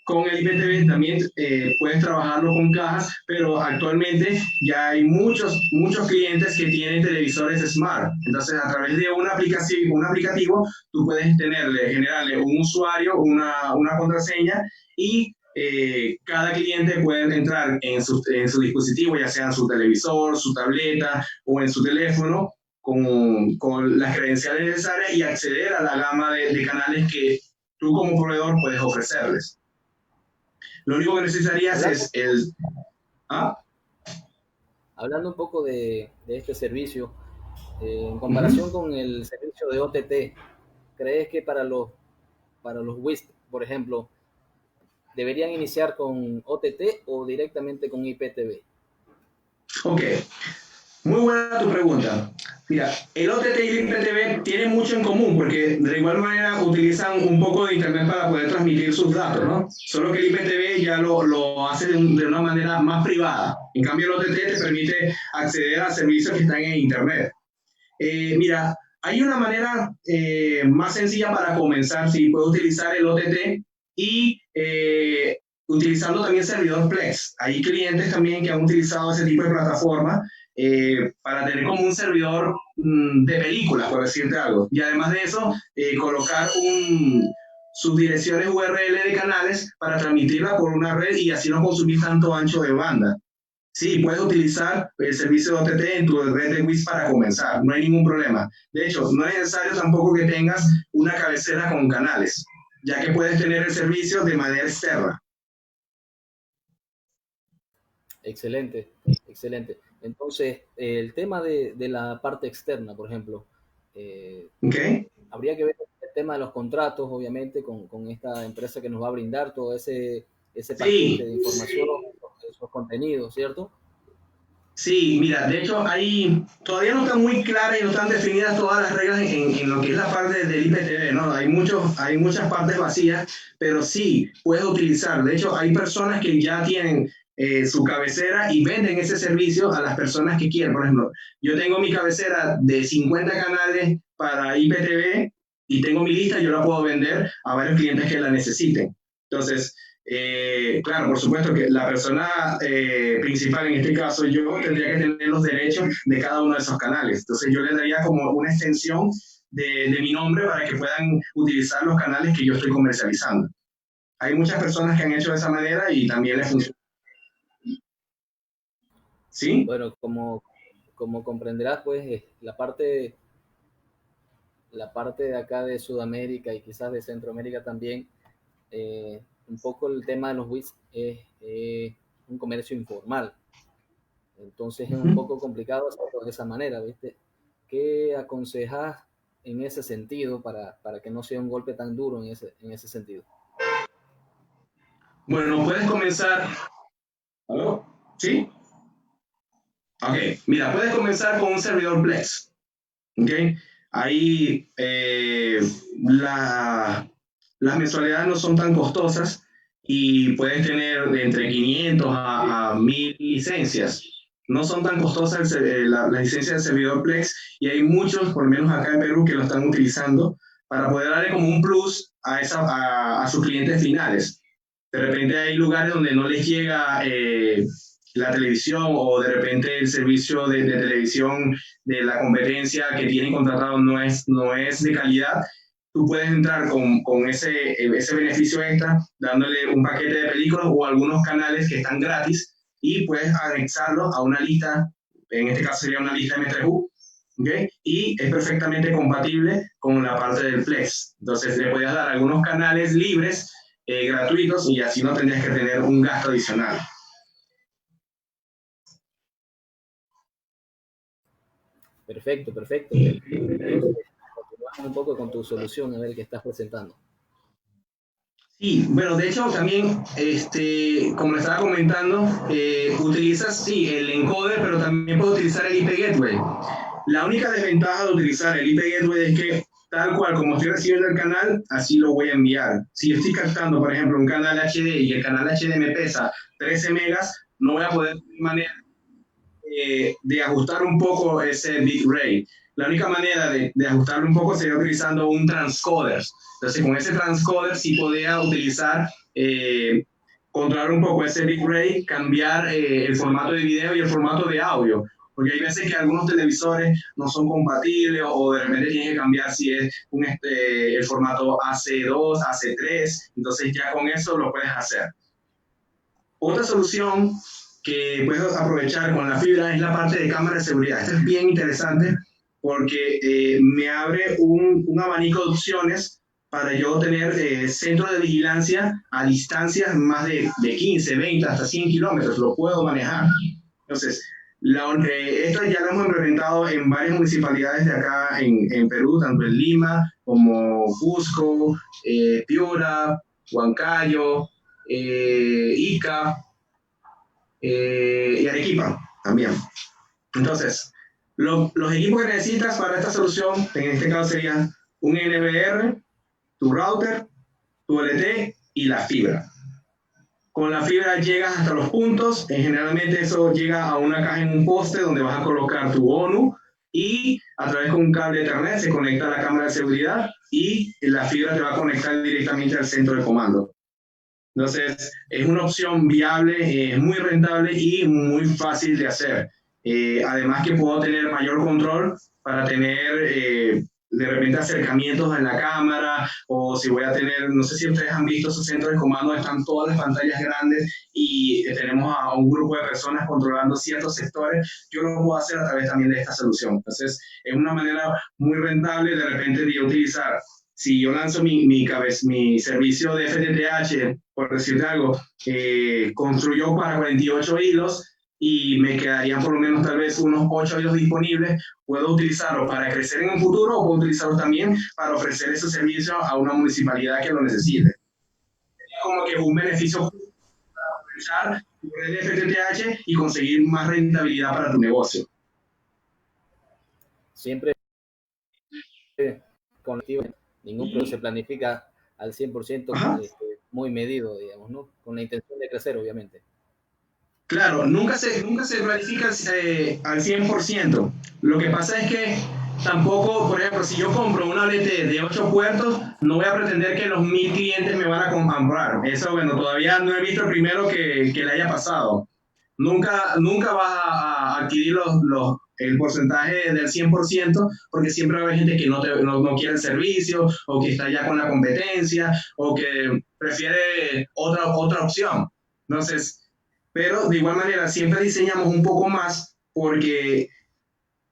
Con el IPTV también puedes trabajarlo con cajas, pero actualmente ya hay muchos clientes que tienen televisores smart. Entonces, a través de un aplicativo, tú puedes generarle un usuario, una contraseña y cada cliente puede entrar en su dispositivo, ya sea en su televisor, su tableta o en su teléfono, con las credenciales necesarias y acceder a la gama de canales que tú como proveedor puedes ofrecerles. Lo único que necesitarías es el... ¿Ah? Hablando un poco de este servicio, en comparación con el servicio de OTT, ¿crees que para los por ejemplo, ¿deberían iniciar con OTT o directamente con IPTV? Ok, muy buena tu pregunta. Mira, el OTT y el IPTV tienen mucho en común porque de igual manera utilizan un poco de internet para poder transmitir sus datos, ¿no? Solo que el IPTV ya lo hace de una manera más privada. En cambio, el OTT te permite acceder a servicios que están en internet. Mira, hay una manera más sencilla para comenzar, si puedes utilizar el OTT y utilizando también servidor Plex. Hay clientes también que han utilizado ese tipo de plataforma para tener como un servidor de películas, por decirte algo. Y además de eso, colocar sus direcciones URL de canales para transmitirla por una red y así no consumir tanto ancho de banda. Sí, puedes utilizar el servicio de OTT en tu red de WIS para comenzar, no hay ningún problema. De hecho, no es necesario tampoco que tengas una cabecera con canales, ya que puedes tener el servicio de manera externa. Excelente, excelente. Entonces, el tema de la parte externa, por ejemplo, ¿Okay? habría que ver el tema de los contratos, obviamente, con esta empresa que nos va a brindar todo ese paquete de información, esos contenidos, ¿cierto? Sí, mira, de hecho todavía no están muy claras y no están definidas todas las reglas en lo que es la parte del IPTV, ¿no? Hay muchas partes vacías, pero sí puedes utilizar. De hecho, hay personas que ya tienen su cabecera y venden ese servicio a las personas que quieren. Por ejemplo, yo tengo mi cabecera de 50 canales para IPTV y tengo mi lista, yo la puedo vender a varios clientes que la necesiten. Entonces, claro, por supuesto que la persona principal, en este caso yo, tendría que tener los derechos de cada uno de esos canales. Entonces yo le daría como una extensión de mi nombre para que puedan utilizar los canales que yo estoy comercializando. Hay muchas personas que han hecho de esa manera y también les funciona. ¿Sí? Bueno, como comprenderás, pues la parte de acá de Sudamérica y quizás de Centroamérica también, un poco el tema de los WIS es un comercio informal. Entonces es un poco complicado hacerlo de esa manera, ¿viste? ¿Qué aconsejas en ese sentido para que no sea un golpe tan duro en ese sentido? Bueno, puedes comenzar. ¿Aló? ¿Sí? Ok, mira, puedes comenzar con un servidor Plex. ¿Ok? Ahí las mensualidades no son tan costosas y puedes tener de entre 500 a 1000 licencias. No son tan costosas la licencia del servidor Plex y hay muchos, por lo menos acá en Perú, que lo están utilizando para poder darle como un plus a sus clientes finales. De repente hay lugares donde no les llega la televisión o de repente el servicio de televisión de la competencia que tienen contratado no es de calidad. Tú puedes entrar con ese beneficio extra dándole un paquete de películas o algunos canales que están gratis y puedes anexarlos a una lista, en este caso sería una lista M3U, ¿okay? Y es perfectamente compatible con la parte del Flex. Entonces le puedes dar algunos canales libres, gratuitos, y así no tendrías que tener un gasto adicional. Perfecto, perfecto. Entonces, continuamos un poco con tu solución, a ver qué estás presentando. Sí, bueno, de hecho también, como le estaba comentando, utilizas, sí, el encoder, pero también puedes utilizar el IP Gateway. La única desventaja de utilizar el IP Gateway es que tal cual como estoy recibiendo el canal, así lo voy a enviar. Si yo estoy captando, por ejemplo, un canal HD y el canal HD me pesa 13 megas, no voy a poder de manera de ajustar un poco ese bitrate. La única manera de ajustarlo un poco sería utilizando un transcoder. Entonces, con ese transcoder sí podía utilizar, controlar un poco ese bitrate, cambiar el formato de video y el formato de audio. Porque hay veces que algunos televisores no son compatibles o de repente tienen que cambiar si es el formato AC2, AC3. Entonces, ya con eso lo puedes hacer. Otra solución que puedes aprovechar con la fibra es la parte de cámara de seguridad. Esto es bien interesante porque me abre un abanico de opciones para yo tener centros de vigilancia a distancias más de 15, 20, hasta 100 kilómetros. Lo puedo manejar. Entonces, esto ya lo hemos implementado en varias municipalidades de acá en Perú, tanto en Lima como Cusco, Piura, Huancayo, Ica y Arequipa también. Entonces, los equipos que necesitas para esta solución, en este caso serían un NVR, tu router, tu LT y la fibra. Con la fibra llegas hasta los puntos, generalmente eso llega a una caja en un poste donde vas a colocar tu ONU y a través de un cable de Ethernet se conecta a la cámara de seguridad y la fibra te va a conectar directamente al centro de comando. Entonces, es una opción viable, muy rentable y muy fácil de hacer. Además que puedo tener mayor control para tener de repente acercamientos en la cámara, o si voy a tener, no sé si ustedes han visto esos centros de comando donde están todas las pantallas grandes y tenemos a un grupo de personas controlando ciertos sectores, yo lo puedo hacer a través también de esta solución. Entonces, es una manera muy rentable de repente de utilizar. Si yo lanzo mi servicio de FTTH, por decirte algo, construyó para 48 hilos y me quedarían por lo menos tal vez unos 8 hilos disponibles, puedo utilizarlo para crecer en un futuro o puedo utilizarlo también para ofrecer ese servicio a una municipalidad que lo necesite. Es como que un beneficio para aprovechar tu red de FTTH y conseguir más rentabilidad para tu negocio. Siempre con ningún proyecto se planifica al 100%, muy medido, digamos, ¿no? Con la intención de crecer, obviamente. Claro, nunca se planifica al 100%. Lo que pasa es que tampoco, por ejemplo, si yo compro una LT de 8 puertos, no voy a pretender que los 1000 clientes me van a comprar. Eso, bueno, todavía no he visto el primero que le haya pasado. Nunca vas a adquirir el porcentaje del 100%, porque siempre va a haber gente que no quiere el servicio, o que está ya con la competencia, o que prefiere otra opción. Entonces, pero de igual manera siempre diseñamos un poco más, porque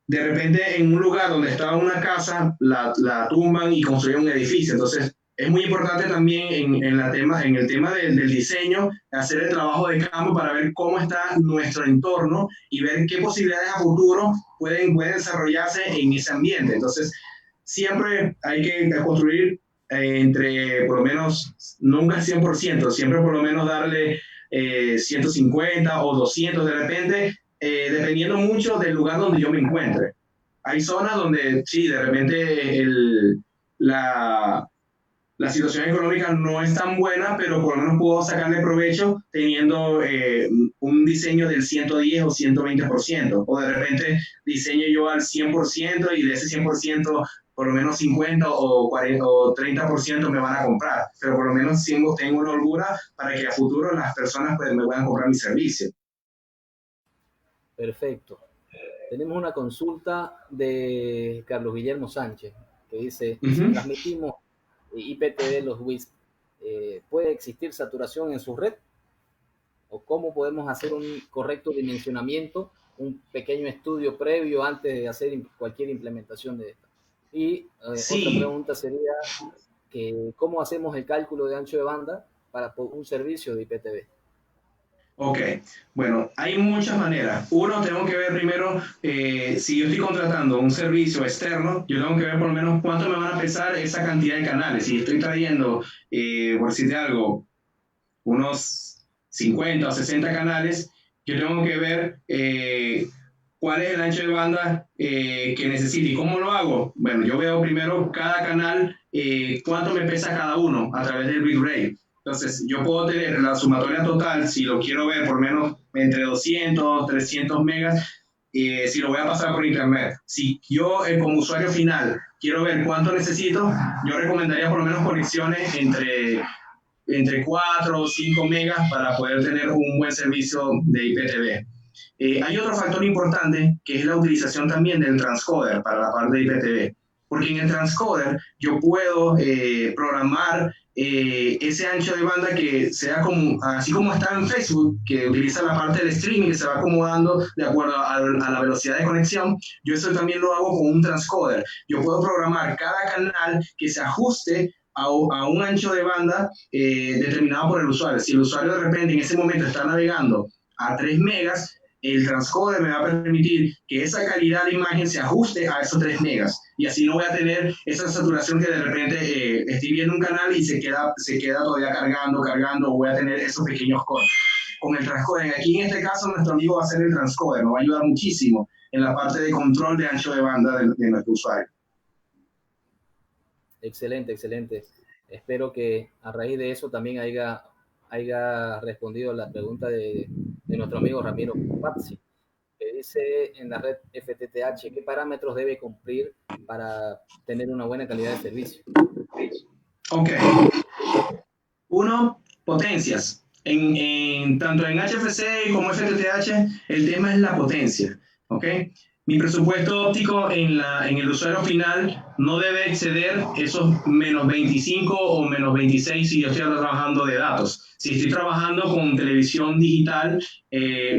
de repente en un lugar donde estaba una casa la tumban y construyen un edificio. Entonces es muy importante también en el tema del diseño hacer el trabajo de campo para ver cómo está nuestro entorno y ver qué posibilidades a futuro pueden desarrollarse en ese ambiente. Entonces siempre hay que construir entre por lo menos, nunca 100%, siempre por lo menos darle 150 o 200 de repente, dependiendo mucho del lugar donde yo me encuentre. Hay zonas donde sí, de repente la situación económica no es tan buena, pero por lo menos puedo sacarle provecho teniendo un diseño del 110 o 120%, o de repente diseño yo al 100% y de ese 100% por lo menos 50 o 40 o 30% me van a comprar, pero por lo menos tengo una holgura para que a futuro las personas pues, me puedan comprar mi servicio. Perfecto. Tenemos una consulta de Carlos Guillermo Sánchez que dice, si transmitimos IPTV los WISP, ¿puede existir saturación en su red? ¿O cómo podemos hacer un correcto dimensionamiento, un pequeño estudio previo antes de hacer cualquier implementación de esto? Y sí. Otra pregunta sería que ¿cómo hacemos el cálculo de ancho de banda para un servicio de IPTV? Ok, bueno, hay muchas maneras. Uno, tengo que ver primero, si yo estoy contratando un servicio externo, yo tengo que ver por lo menos cuánto me van a pesar esa cantidad de canales. Si estoy trayendo, por decirte algo, unos 50 o 60 canales, yo tengo que ver cuál es el ancho de banda que necesito. ¿Y cómo lo hago? Bueno, yo veo primero cada canal, cuánto me pesa cada uno a través del bitrate. Entonces, yo puedo tener la sumatoria total, si lo quiero ver por menos entre 200, 300 megas, si lo voy a pasar por internet. Si yo, como usuario final, quiero ver cuánto necesito, yo recomendaría por lo menos conexiones entre 4 o 5 megas para poder tener un buen servicio de IPTV. Hay otro factor importante que es la utilización también del transcoder para la parte de IPTV, porque en el transcoder yo puedo programar ese ancho de banda que sea como, así como está en Facebook, que utiliza la parte del streaming que se va acomodando de acuerdo a la velocidad de conexión. Yo eso también lo hago con un transcoder. Yo puedo programar cada canal que se ajuste a un ancho de banda determinado por el usuario. Si el usuario de repente en ese momento está navegando a 3 megas, el transcoder me va a permitir que esa calidad de imagen se ajuste a esos 3 megas. Y así no voy a tener esa saturación que de repente estoy viendo un canal y se queda todavía cargando, o voy a tener esos pequeños cortes. Con el transcoder, aquí en este caso nuestro amigo va a ser el transcoder, nos va a ayudar muchísimo en la parte de control de ancho de banda de nuestro usuario. Excelente, excelente. Espero que a raíz de eso también haya respondido la pregunta de nuestro amigo Ramiro Pazzi, que dice en la red FTTH, ¿qué parámetros debe cumplir para tener una buena calidad de servicio? Ok. 1, potencias. Tanto en HFC como FTTH, el tema es la potencia. ¿Ok? Mi presupuesto óptico en el usuario final no debe exceder esos menos 25 o menos 26 si yo estoy trabajando de datos. Si estoy trabajando con televisión digital,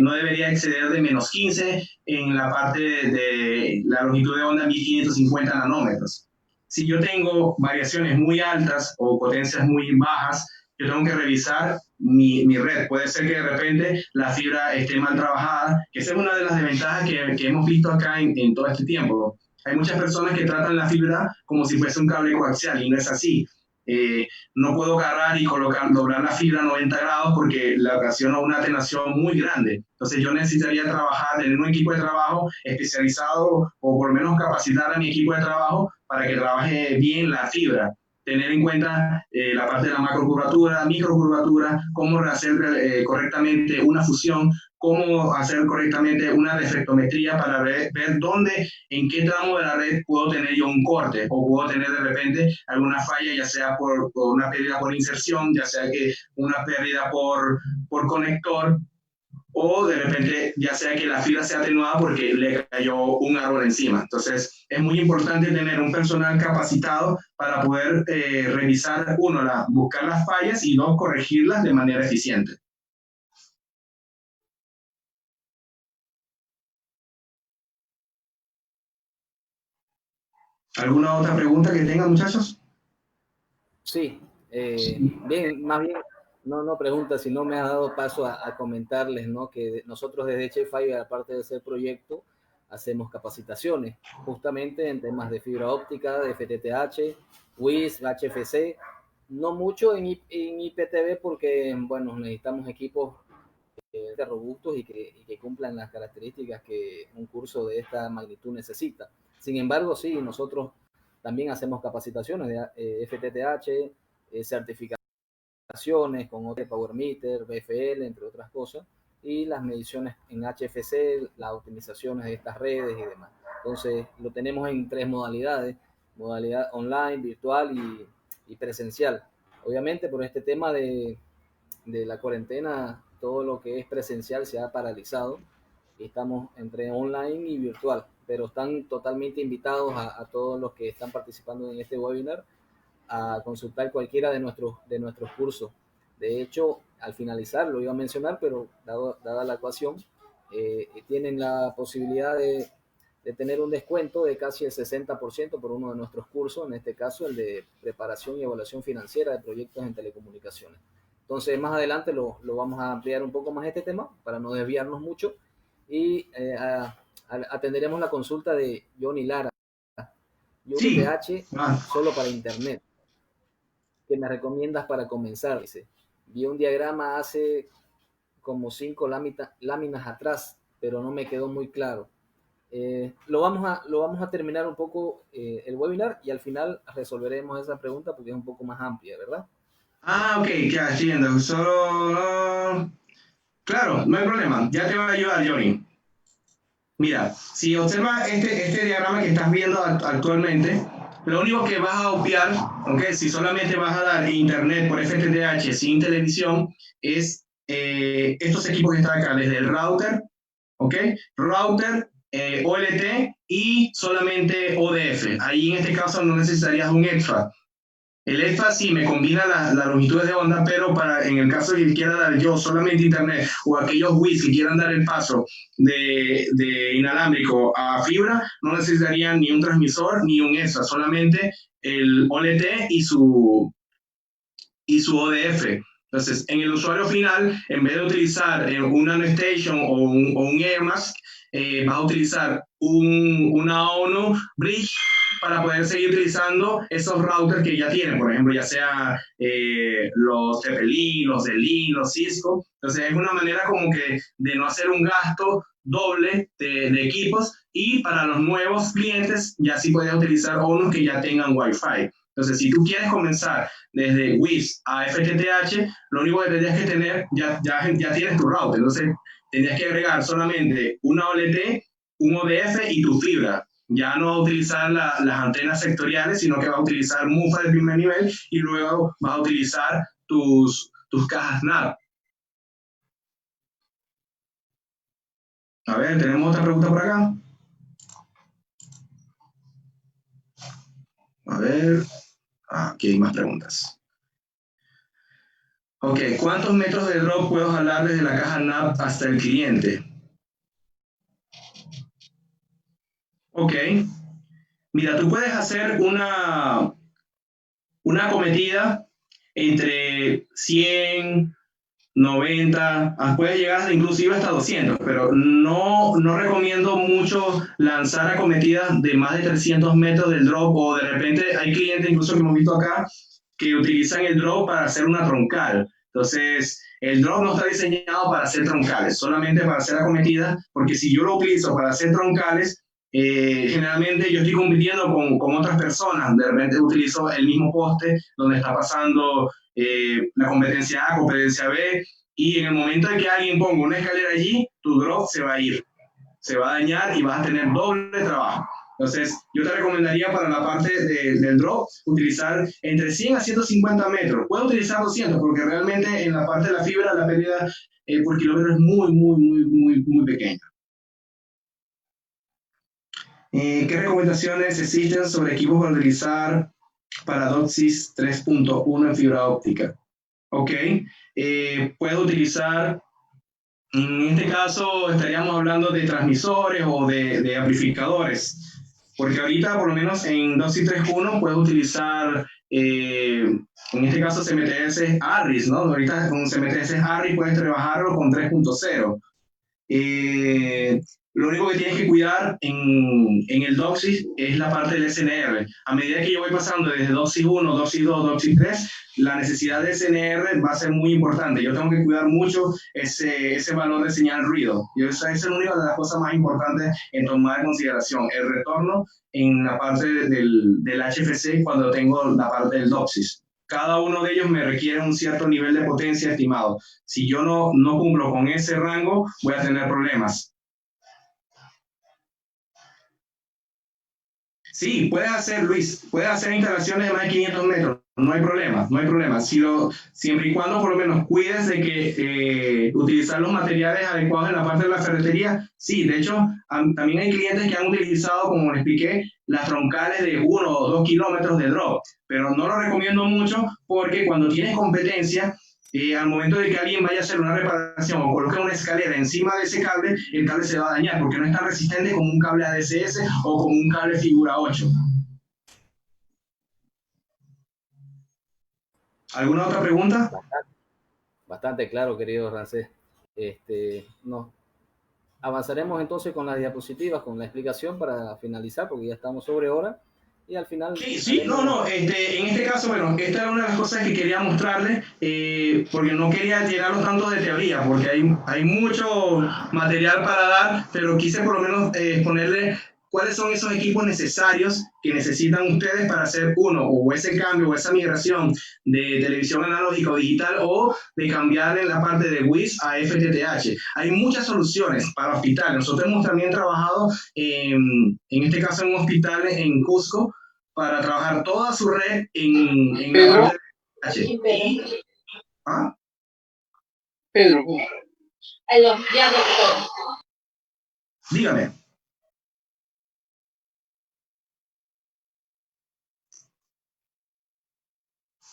no debería exceder de menos 15 en la parte de la longitud de onda 1550 nanómetros. Si yo tengo variaciones muy altas o potencias muy bajas, yo tengo que revisar mi red. Puede ser que de repente la fibra esté mal trabajada, que esa es una de las desventajas que hemos visto acá en todo este tiempo. Hay muchas personas que tratan la fibra como si fuese un cable coaxial y no es así. No puedo agarrar y doblar la fibra a 90 grados porque le ocasiona una atenuación muy grande. Entonces yo necesitaría tener un equipo de trabajo especializado o por lo menos capacitar a mi equipo de trabajo para que trabaje bien la fibra. Tener en cuenta la parte de la macrocurvatura, microcurvatura, cómo hacer correctamente una fusión, cómo hacer correctamente una reflectometría para ver dónde, en qué tramo de la red puedo tener yo un corte o puedo tener de repente alguna falla, ya sea por una pérdida por inserción, ya sea que una pérdida por conector, o de repente ya sea que la fibra sea atenuada porque le cayó un árbol encima. Entonces es muy importante tener un personal capacitado para poder revisar, buscar las fallas y 2, corregirlas de manera eficiente. ¿Alguna otra pregunta que tengan, muchachos? Sí, bien, más bien, no pregunta, sino me ha dado paso a comentarles, ¿no? Que nosotros desde Chefai, aparte de ese proyecto, hacemos capacitaciones, justamente en temas de fibra óptica, de FTTH, WIS, HFC, no mucho en IPTV porque, bueno, necesitamos equipos robustos y que cumplan las características que un curso de esta magnitud necesita. Sin embargo, sí, nosotros también hacemos capacitaciones de FTTH, certificaciones con OT Power Meter, BFL, entre otras cosas, y las mediciones en HFC, las optimizaciones de estas redes y demás. Entonces, lo tenemos en 3 modalidades, modalidad online, virtual y presencial. Obviamente, por este tema de la cuarentena, todo lo que es presencial se ha paralizado y estamos entre online y virtual, pero están totalmente invitados a todos los que están participando en este webinar a consultar cualquiera de nuestros cursos. De hecho, al finalizar, lo iba a mencionar, pero dada la ecuación, tienen la posibilidad de tener un descuento de casi el 60% por uno de nuestros cursos, en este caso el de preparación y evaluación financiera de proyectos en telecomunicaciones. Entonces, más adelante lo vamos a ampliar un poco más este tema para no desviarnos mucho y atenderemos la consulta de Johnny Lara. UTH solo para internet. ¿Qué me recomiendas para comenzar? Dice, vi un diagrama hace como 5 láminas atrás, pero no me quedó muy claro. Lo vamos a terminar un poco el webinar y al final resolveremos esa pregunta porque es un poco más amplia, ¿verdad? Ok, ya entiendo. Claro, no hay problema. Ya te va a ayudar, Johnny. Mira, si observas este diagrama que estás viendo actualmente, lo único que vas a obviar, ¿okay? Si solamente vas a dar internet por FTTH sin televisión, es estos equipos que están acá, desde el router, ¿ok? Router, OLT y solamente ODF. Ahí en este caso no necesitarías un extra. El EFA sí me combina las longitudes de onda, pero en el caso de que quiera dar yo solamente internet o aquellos WIS que quieran dar el paso de inalámbrico a fibra, no necesitarían ni un transmisor ni un EFA, solamente el OLT y su ODF. Entonces, en el usuario final, en vez de utilizar una NanoStation o un AirMask, vas a utilizar una ONU Bridge para poder seguir utilizando esos routers que ya tienen, por ejemplo, ya sea los TP-Link, los D-Link, los Cisco. Entonces, es una manera como que de no hacer un gasto doble de equipos, y para los nuevos clientes ya sí puedes utilizar ONUs que ya tengan Wi-Fi. Entonces, si tú quieres comenzar desde WIS a FTTH, lo único que tendrías que tener, ya tienes tu router. Entonces, tendrías que agregar solamente una OLT, un ODF y tu fibra. Ya no vas a utilizar las antenas sectoriales, sino que vas a utilizar MUFA de primer nivel, y luego vas a utilizar tus cajas NAT. A ver, ¿tenemos otra pregunta por acá? A ver, aquí hay más preguntas. Ok, ¿cuántos metros de drop puedo jalar desde la caja NAT hasta el cliente? Ok, mira, tú puedes hacer una acometida entre 100, 90, puedes llegar inclusive hasta 200, pero no recomiendo mucho lanzar acometidas de más de 300 metros del drop, o de repente hay clientes incluso que hemos visto acá que utilizan el drop para hacer una troncal. Entonces, el drop no está diseñado para hacer troncales, solamente para hacer acometidas, porque si yo lo utilizo para hacer troncales, generalmente yo estoy compitiendo con otras personas. De repente utilizo el mismo poste donde está pasando la competencia A, competencia B, y en el momento de que alguien ponga una escalera allí, tu drop se va a ir, se va a dañar y vas a tener doble trabajo. Entonces, yo te recomendaría para la parte del drop utilizar entre 100 a 150 metros. Puedo utilizar 200 porque realmente en la parte de la fibra la pérdida por kilómetro es muy pequeña. ¿Qué recomendaciones existen sobre equipos para utilizar para DOCSIS 3.1 en fibra óptica? Ok, puedo utilizar, en este caso estaríamos hablando de transmisores o de amplificadores, porque ahorita por lo menos en DOCSIS 3.1 puedo utilizar, en este caso CMTS ARRIS, ¿no? Ahorita con CMTS ARRIS puedes trabajarlo con 3.0. Lo único que tienes que cuidar en el DOCSIS es la parte del SNR. A medida que yo voy pasando desde DOCSIS 1, DOCSIS 2, DOCSIS 3, la necesidad de SNR va a ser muy importante. Yo tengo que cuidar mucho ese valor de señal ruido. Y esa es una de las cosas más importantes en tomar en consideración. El retorno en la parte del HFC cuando tengo la parte del DOCSIS. Cada uno de ellos me requiere un cierto nivel de potencia estimado. Si yo no cumplo con ese rango, voy a tener problemas. Sí, puedes hacer, Luis, puedes hacer instalaciones de más de 500 metros, no hay problema. Siempre y cuando por lo menos cuides de que utilizar los materiales adecuados en la parte de la ferretería. Sí, de hecho, también hay clientes que han utilizado, como les expliqué, las troncales de 1 o 2 kilómetros de drop, pero no lo recomiendo mucho porque cuando tienes competencia, al momento de que alguien vaya a hacer una reparación o coloque una escalera encima de ese cable, el cable se va a dañar porque no es tan resistente como un cable ADSS o como un cable figura 8. ¿Alguna otra pregunta? Bastante claro, querido Rancés. Avanzaremos entonces con las diapositivas, con la explicación para finalizar, porque ya estamos sobre hora. Y al final... Sí, en este caso, bueno, esta era una de las cosas que quería mostrarles, porque no quería llenarlo tanto de teoría, porque hay mucho material para dar, pero quise por lo menos exponerle cuáles son esos equipos necesarios que necesitan ustedes para hacer o ese cambio o esa migración de televisión analógica o digital, o de cambiar en la parte de WIS a FTTH. Hay muchas soluciones para hospitales. Nosotros hemos también trabajado, en este caso en un hospital en Cusco, para trabajar toda su red en Pedro. la parte de ¿Ah? Pedro. Aló, ya, doctor. Dígame.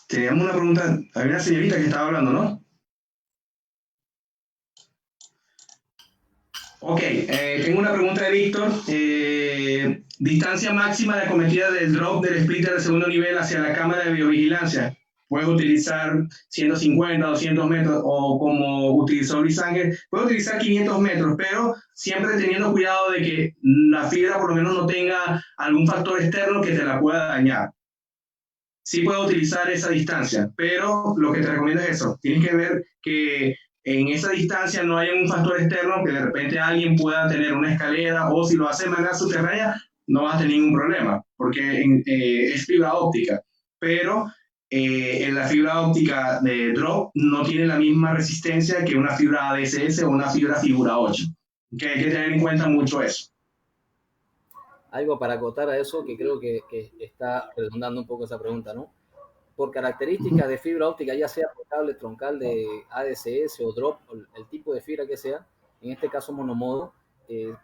Teníamos una pregunta, había una señorita que estaba hablando, ¿no? Ok, tengo una pregunta de Víctor. Distancia máxima de acometida del drop del splitter de segundo nivel hacia la cámara de biovigilancia. puedes utilizar 150, 200 metros, o como utilizó Luis Ángel, puedes utilizar 500 metros, pero siempre teniendo cuidado de que la fibra por lo menos no tenga algún factor externo que te la pueda dañar. Sí puedo utilizar esa distancia, pero lo que te recomiendo es eso. Tienes que ver que en esa distancia no haya un factor externo que de repente alguien pueda tener una escalera, o si lo hace de manera subterránea, no vas a tener ningún problema, porque es fibra óptica. Pero en la fibra óptica de drop no tiene la misma resistencia que una fibra ADSS o una fibra figura 8. Que hay que tener en cuenta mucho eso. Algo para acotar a eso, que creo que está redundando un poco esa pregunta, ¿no? Por características de fibra óptica, ya sea por cable troncal de ADSS o drop, o el tipo de fibra que sea, en este caso monomodo,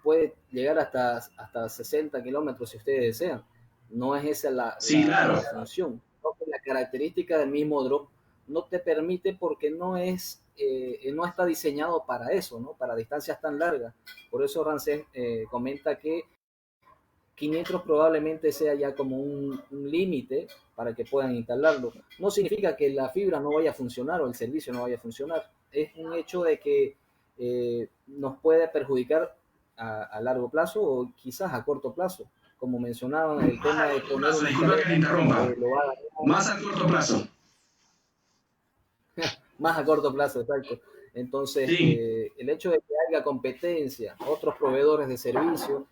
puede llegar hasta 60 kilómetros si ustedes desean. No es esa claro, la función. La característica del mismo drop no te permite, porque no está diseñado para eso, ¿no? Para distancias tan largas. Por eso Ramsés comenta que 500 probablemente sea ya como un límite para que puedan instalarlo. No significa que la fibra no vaya a funcionar o el servicio no vaya a funcionar. Es un hecho de que nos puede perjudicar a largo plazo o quizás a corto plazo. Como mencionaban, el tema de poner una disculpa que te interrumpa. Más a corto plazo. Más a corto plazo, exacto. Entonces, sí. El hecho de que haya competencia, otros proveedores de servicio,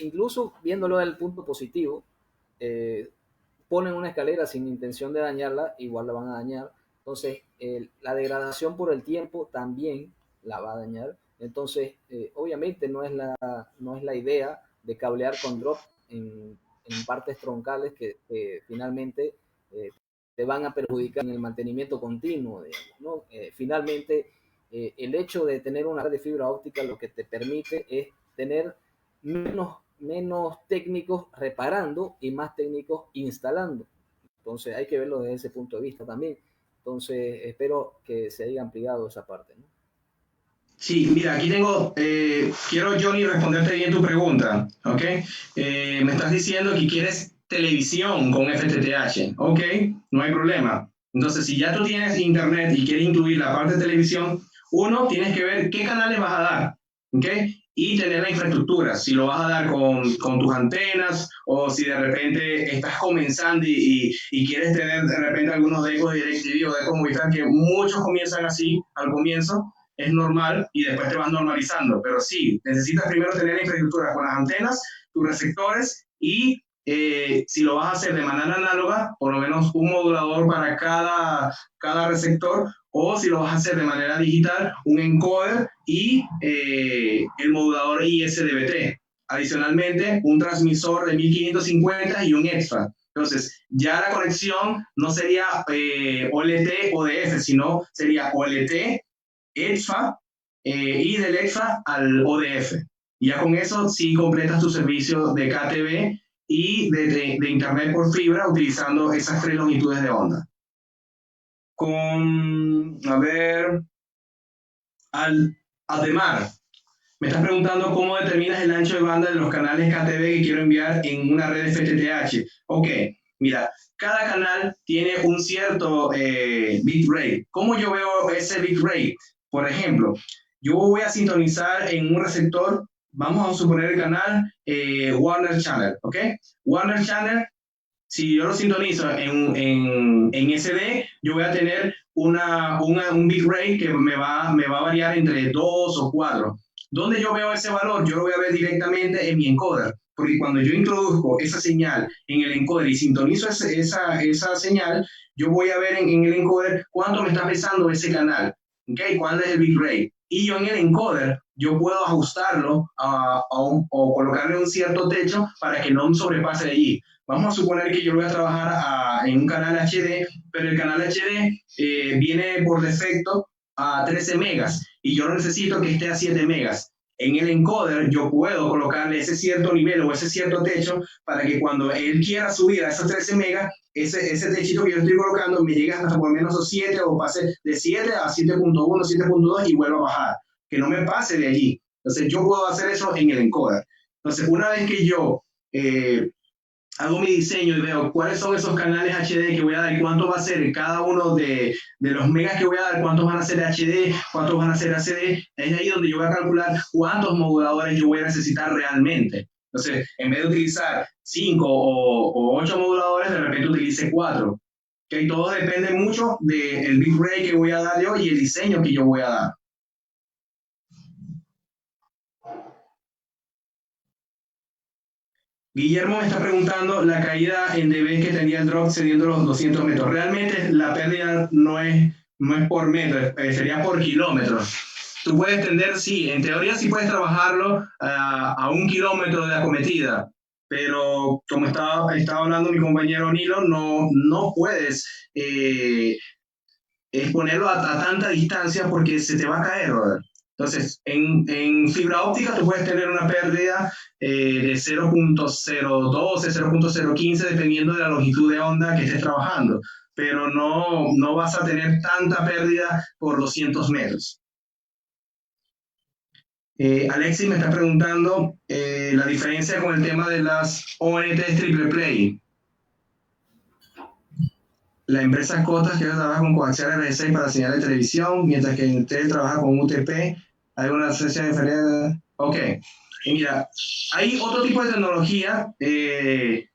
incluso viéndolo desde el punto positivo, ponen una escalera sin intención de dañarla, igual la van a dañar. Entonces, la degradación por el tiempo también la va a dañar. Entonces, obviamente no es la idea de cablear con drop en partes troncales que finalmente te van a perjudicar en el mantenimiento continuo, digamos, ¿no? Finalmente, el hecho de tener una red de fibra óptica lo que te permite es tener menos técnicos reparando y más técnicos instalando. Entonces hay que verlo desde ese punto de vista también. Entonces espero que se haya ampliado esa parte, ¿no? Sí, mira, aquí quiero, Johnny, responderte bien tu pregunta, ¿ok? Me estás diciendo que quieres televisión con FTTH, ¿ok? No hay problema. Entonces, si ya tú tienes internet y quieres incluir la parte de televisión, uno, tienes que ver qué canales vas a dar, ¿ok? Y tener la infraestructura, si lo vas a dar con tus antenas, o si de repente estás comenzando y quieres tener de repente algunos decos de DirecTV o decos Movistar, que muchos comienzan así al comienzo, es normal, y después te vas normalizando. Pero sí, necesitas primero tener la infraestructura con las antenas, tus receptores, y si lo vas a hacer de manera análoga, por lo menos un modulador para cada receptor, o si lo vas a hacer de manera digital, un encoder y el modulador ISDBT. Adicionalmente, un transmisor de 1550 y un extra. Entonces, ya la conexión no sería OLT o DF, sino sería OLT, EXFA, y del EXFA al ODF. Ya con eso sí completas tu servicio de KTV y de internet por fibra utilizando esas 3 longitudes de onda. Ademar, me estás preguntando cómo determinas el ancho de banda de los canales KTV que quiero enviar en una red FTTH. Ok, mira, cada canal tiene un cierto bitrate. ¿Cómo yo veo ese bitrate? Por ejemplo, yo voy a sintonizar en un receptor, vamos a suponer el canal Warner Channel, ¿ok? Warner Channel, si yo lo sintonizo en SD, yo voy a tener un bitrate que me va a variar entre 2 o 4. ¿Dónde yo veo ese valor? Yo lo voy a ver directamente en mi encoder, porque cuando yo introduzco esa señal en el encoder y sintonizo esa señal, yo voy a ver en el encoder cuánto me está pesando ese canal, ¿ok? ¿Cuál es el bitrate? Y yo en el encoder, yo puedo ajustarlo o colocarle un cierto techo para que no sobrepase de allí. Vamos a suponer que yo voy a trabajar en un canal HD, pero el canal HD viene por defecto a 13 megas y yo necesito que esté a 7 megas. En el encoder yo puedo colocarle ese cierto nivel o ese cierto techo para que cuando él quiera subir a esos 13 megas, ese techito que yo estoy colocando me llegue hasta por lo menos a 7 o pase de 7 a 7.1, 7.2 y vuelva a bajar. Que no me pase de allí. Entonces yo puedo hacer eso en el encoder. Entonces una vez que yo hago mi diseño y veo cuáles son esos canales HD que voy a dar y cuánto va a ser cada uno de los megas que voy a dar, cuántos van a ser HD, cuántos van a ser ACD, es ahí donde yo voy a calcular cuántos moduladores yo voy a necesitar realmente. Entonces, en vez de utilizar 5 o 8 moduladores, de repente utilice 4. Que todo depende mucho del bitrate que voy a dar yo y el diseño que yo voy a dar. Guillermo me está preguntando la caída en dB que tenía el drop cediendo los 200 metros. Realmente la pérdida no es por metro, sería por kilómetros. Tú puedes tender, sí, en teoría sí puedes trabajarlo a 1 kilómetro de acometida, pero como estaba hablando mi compañero Nilo, no puedes exponerlo a tanta distancia porque se te va a caer, brother. Entonces, en fibra óptica tú puedes tener una pérdida de 0.012, 0.015, dependiendo de la longitud de onda que estés trabajando, pero no vas a tener tanta pérdida por 200 metros. Alexis me está preguntando la diferencia con el tema de las ONTs triple play. La empresa Cotas que trabaja con coaxial RS6 para señal de televisión, mientras que Intel trabaja con UTP. ¿Hay una diferencia diferente? Ok. Y mira, hay otro tipo de tecnología que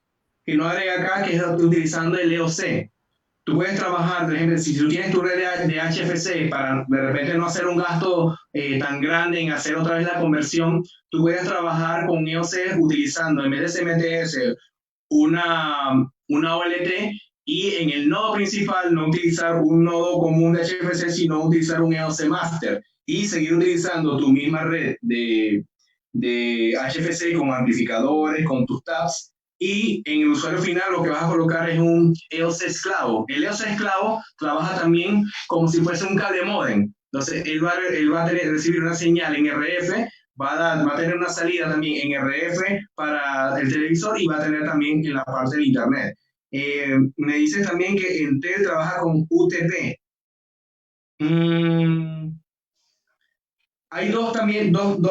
no agrega acá, que es utilizando el EOC. Tú puedes trabajar, por ejemplo, si tú tienes tu red de HFC para de repente no hacer un gasto tan grande en hacer otra vez la conversión, tú puedes trabajar con EOC utilizando en vez de CMTS una OLT y en el nodo principal no utilizar un nodo común de HFC, sino utilizar un EOC Master y seguir utilizando tu misma red de HFC con amplificadores, con tus tabs. Y en el usuario final lo que vas a colocar es un EOC esclavo. El EOC esclavo trabaja también como si fuese un cable modem. Entonces, él va a recibir una señal en RF, va a tener una salida también en RF para el televisor y va a tener también en la parte del internet. Me dice también que Intel trabaja con UTP. Hay dos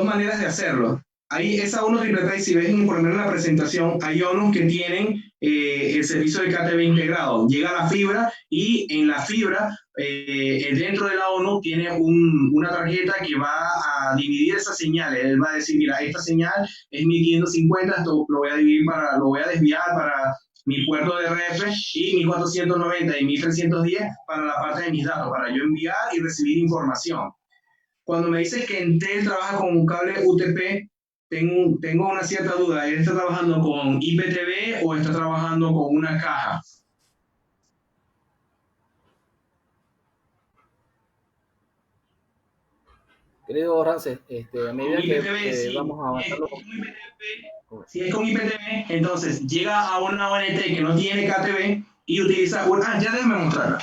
maneras de hacerlo. Hay esa ONU triple play, si ves por lo menos en la presentación, hay ONU que tienen el servicio de KTV integrado. Llega la fibra y en la fibra, dentro de la ONU, tiene una tarjeta que va a dividir esas señales. Él va a decir, mira, esta señal es 1550, esto lo voy a desviar para mi puerto de RF y 1490 y 1310 para la parte de mis datos, para yo enviar y recibir información. Cuando me dices que Intel trabaja con un cable UTP, tengo una cierta duda. ¿Él está trabajando con IPTV o está trabajando con una caja? Querido Rances, a medida que sí, vamos avanzando... Si es con IPTV, entonces llega a una ONT que no tiene KTV y utiliza... ya déjame mostrarla.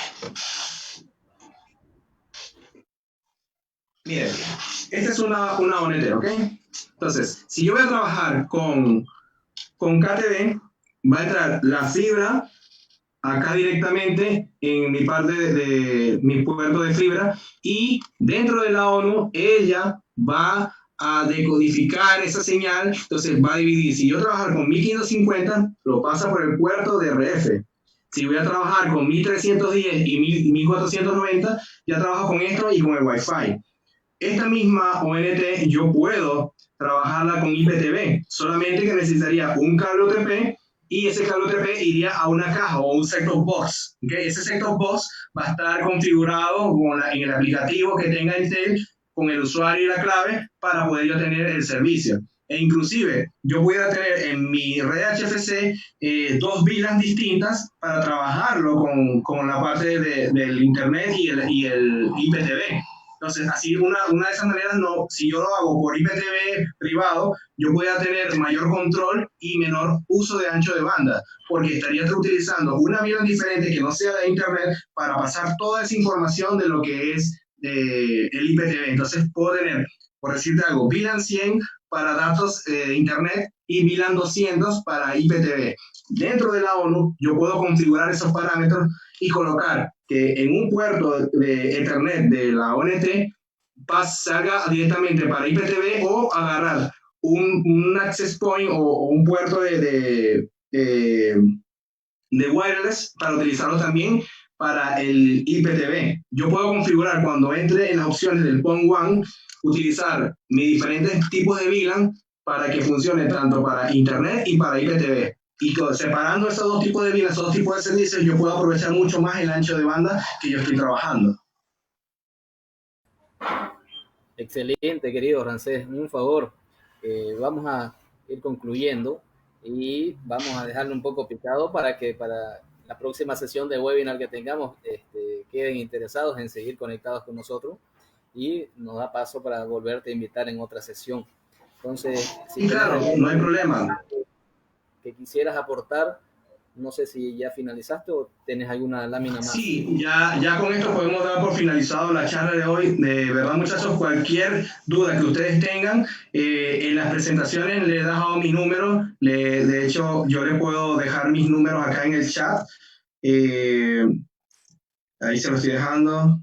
Miren, esta es una ONT, ¿ok? Entonces, si yo voy a trabajar con KTV, va a entrar la fibra acá directamente en mi parte de mi puerto de fibra y dentro de la ONU ella va a decodificar esa señal, entonces va a dividir. Si yo trabajar con 1550, lo pasa por el puerto de RF. Si voy a trabajar con 1310 y 1490, ya trabajo con esto y con el Wi-Fi. Esta misma ONT yo puedo trabajarla con IPTV, solamente que necesitaría un cable UTP y ese cable UTP iría a una caja o un set-top box. ¿Okay? Ese set-top box va a estar configurado en el aplicativo que tenga Intel con el usuario y la clave para poder yo tener el servicio. E inclusive yo voy a tener en mi red HFC 2 VLANs distintas para trabajarlo con la parte del internet y el IPTV. Entonces, así una de esas maneras, si yo lo hago por IPTV privado, yo voy a tener mayor control y menor uso de ancho de banda, porque estaría utilizando una VLAN diferente que no sea de internet para pasar toda esa información de lo que es el IPTV. Entonces, puedo tener, por decirte algo, VLAN 100 para datos de internet y VLAN 200 para IPTV. Dentro de la ONU, yo puedo configurar esos parámetros y colocar que en un puerto de Ethernet de la ONT salga directamente para IPTV o agarrar un access point o un puerto de de wireless para utilizarlo también para el IPTV. Yo puedo configurar cuando entre en las opciones del PON One, utilizar mis diferentes tipos de VLAN para que funcione tanto para Internet y para IPTV. Y separando esos dos tipos de VLAN, esos dos tipos de servicios, yo puedo aprovechar mucho más el ancho de banda que yo estoy trabajando. Excelente, querido Rancés. Un favor, vamos a ir concluyendo y vamos a dejarlo un poco picado para que para la próxima sesión de webinar que tengamos queden interesados en seguir conectados con nosotros y nos da paso para volverte a invitar en otra sesión. Entonces, sí, claro, no hay problema. Que quisieras aportar, no sé si ya finalizaste o tienes alguna lámina más. Sí, ya con esto podemos dar por finalizado la charla de hoy. De verdad, muchachos, cualquier duda que ustedes tengan, en las presentaciones les he dejado mi número. De hecho, yo les puedo dejar mis números acá en el chat. Ahí se lo estoy dejando.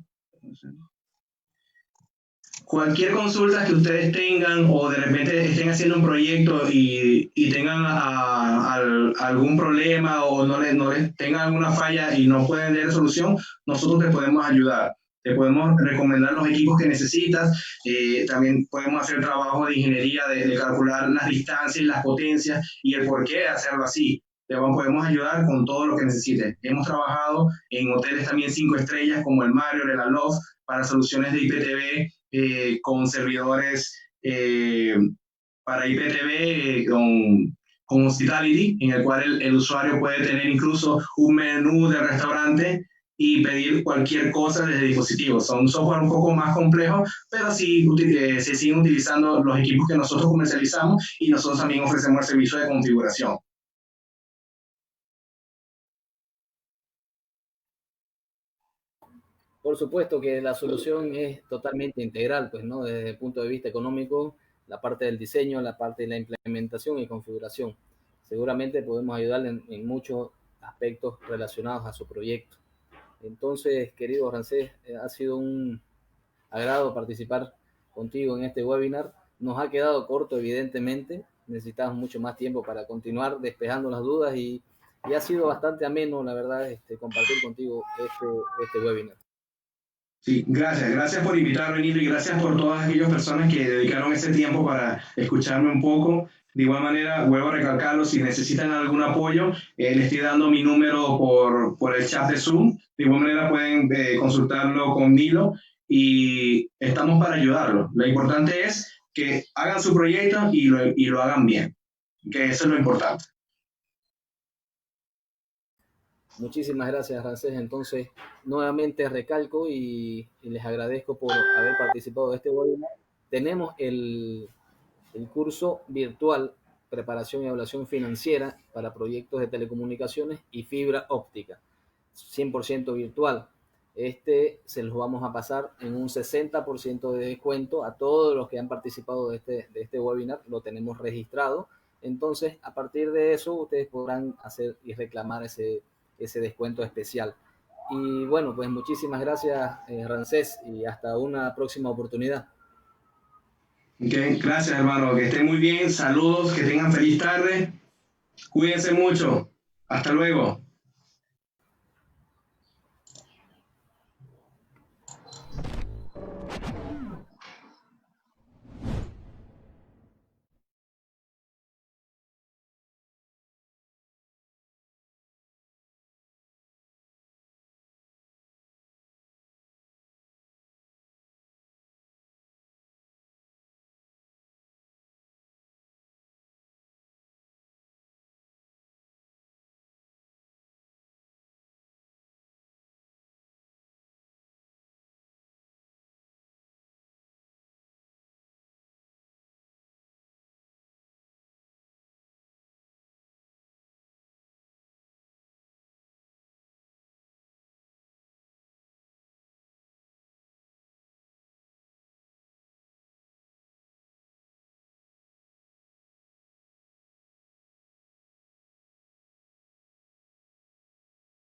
Cualquier consulta que ustedes tengan o de repente estén haciendo un proyecto y tengan algún problema o no les tengan alguna falla y no pueden dar solución, nosotros te podemos ayudar. Te podemos recomendar los equipos que necesitas. También podemos hacer trabajo de ingeniería, de calcular las distancias, las potencias y el por qué hacerlo así. Te podemos ayudar con todo lo que necesites. Hemos trabajado en hoteles también 5 estrellas como el Marriott, el Aloft, para soluciones de IPTV, con servidores para IPTV con Hospitality, en el cual el usuario puede tener incluso un menú de restaurante y pedir cualquier cosa desde dispositivos. Son software un poco más complejos, pero sí se siguen utilizando los equipos que nosotros comercializamos y nosotros también ofrecemos el servicio de configuración. Por supuesto que la solución es totalmente integral, pues, ¿no? Desde el punto de vista económico, la parte del diseño, la parte de la implementación y configuración. Seguramente podemos ayudarle en muchos aspectos relacionados a su proyecto. Entonces, querido Rancés, ha sido un agrado participar contigo en este webinar. Nos ha quedado corto, evidentemente. Necesitamos mucho más tiempo para continuar despejando las dudas y ha sido bastante ameno, la verdad, compartir contigo este webinar. Sí, gracias por invitarme, Nilo, y gracias por todas aquellas personas que dedicaron ese tiempo para escucharme un poco. De igual manera, vuelvo a recalcarlo, si necesitan algún apoyo, les estoy dando mi número por el chat de Zoom. De igual manera pueden consultarlo con Nilo y estamos para ayudarlo. Lo importante es que hagan su proyecto y lo hagan bien, que eso es lo importante. Muchísimas gracias, Rancés. Entonces, nuevamente recalco y les agradezco por haber participado de este webinar. Tenemos el curso virtual Preparación y Evaluación Financiera para proyectos de telecomunicaciones y fibra óptica, 100% virtual. Se los vamos a pasar en un 60% de descuento a todos los que han participado de este webinar. Lo tenemos registrado. Entonces, a partir de eso, ustedes podrán hacer y reclamar ese descuento especial. Y bueno, pues muchísimas gracias, Rancés, y hasta una próxima oportunidad. Okay, gracias, hermano. Que estén muy bien. Saludos, que tengan feliz tarde. Cuídense mucho. Hasta luego.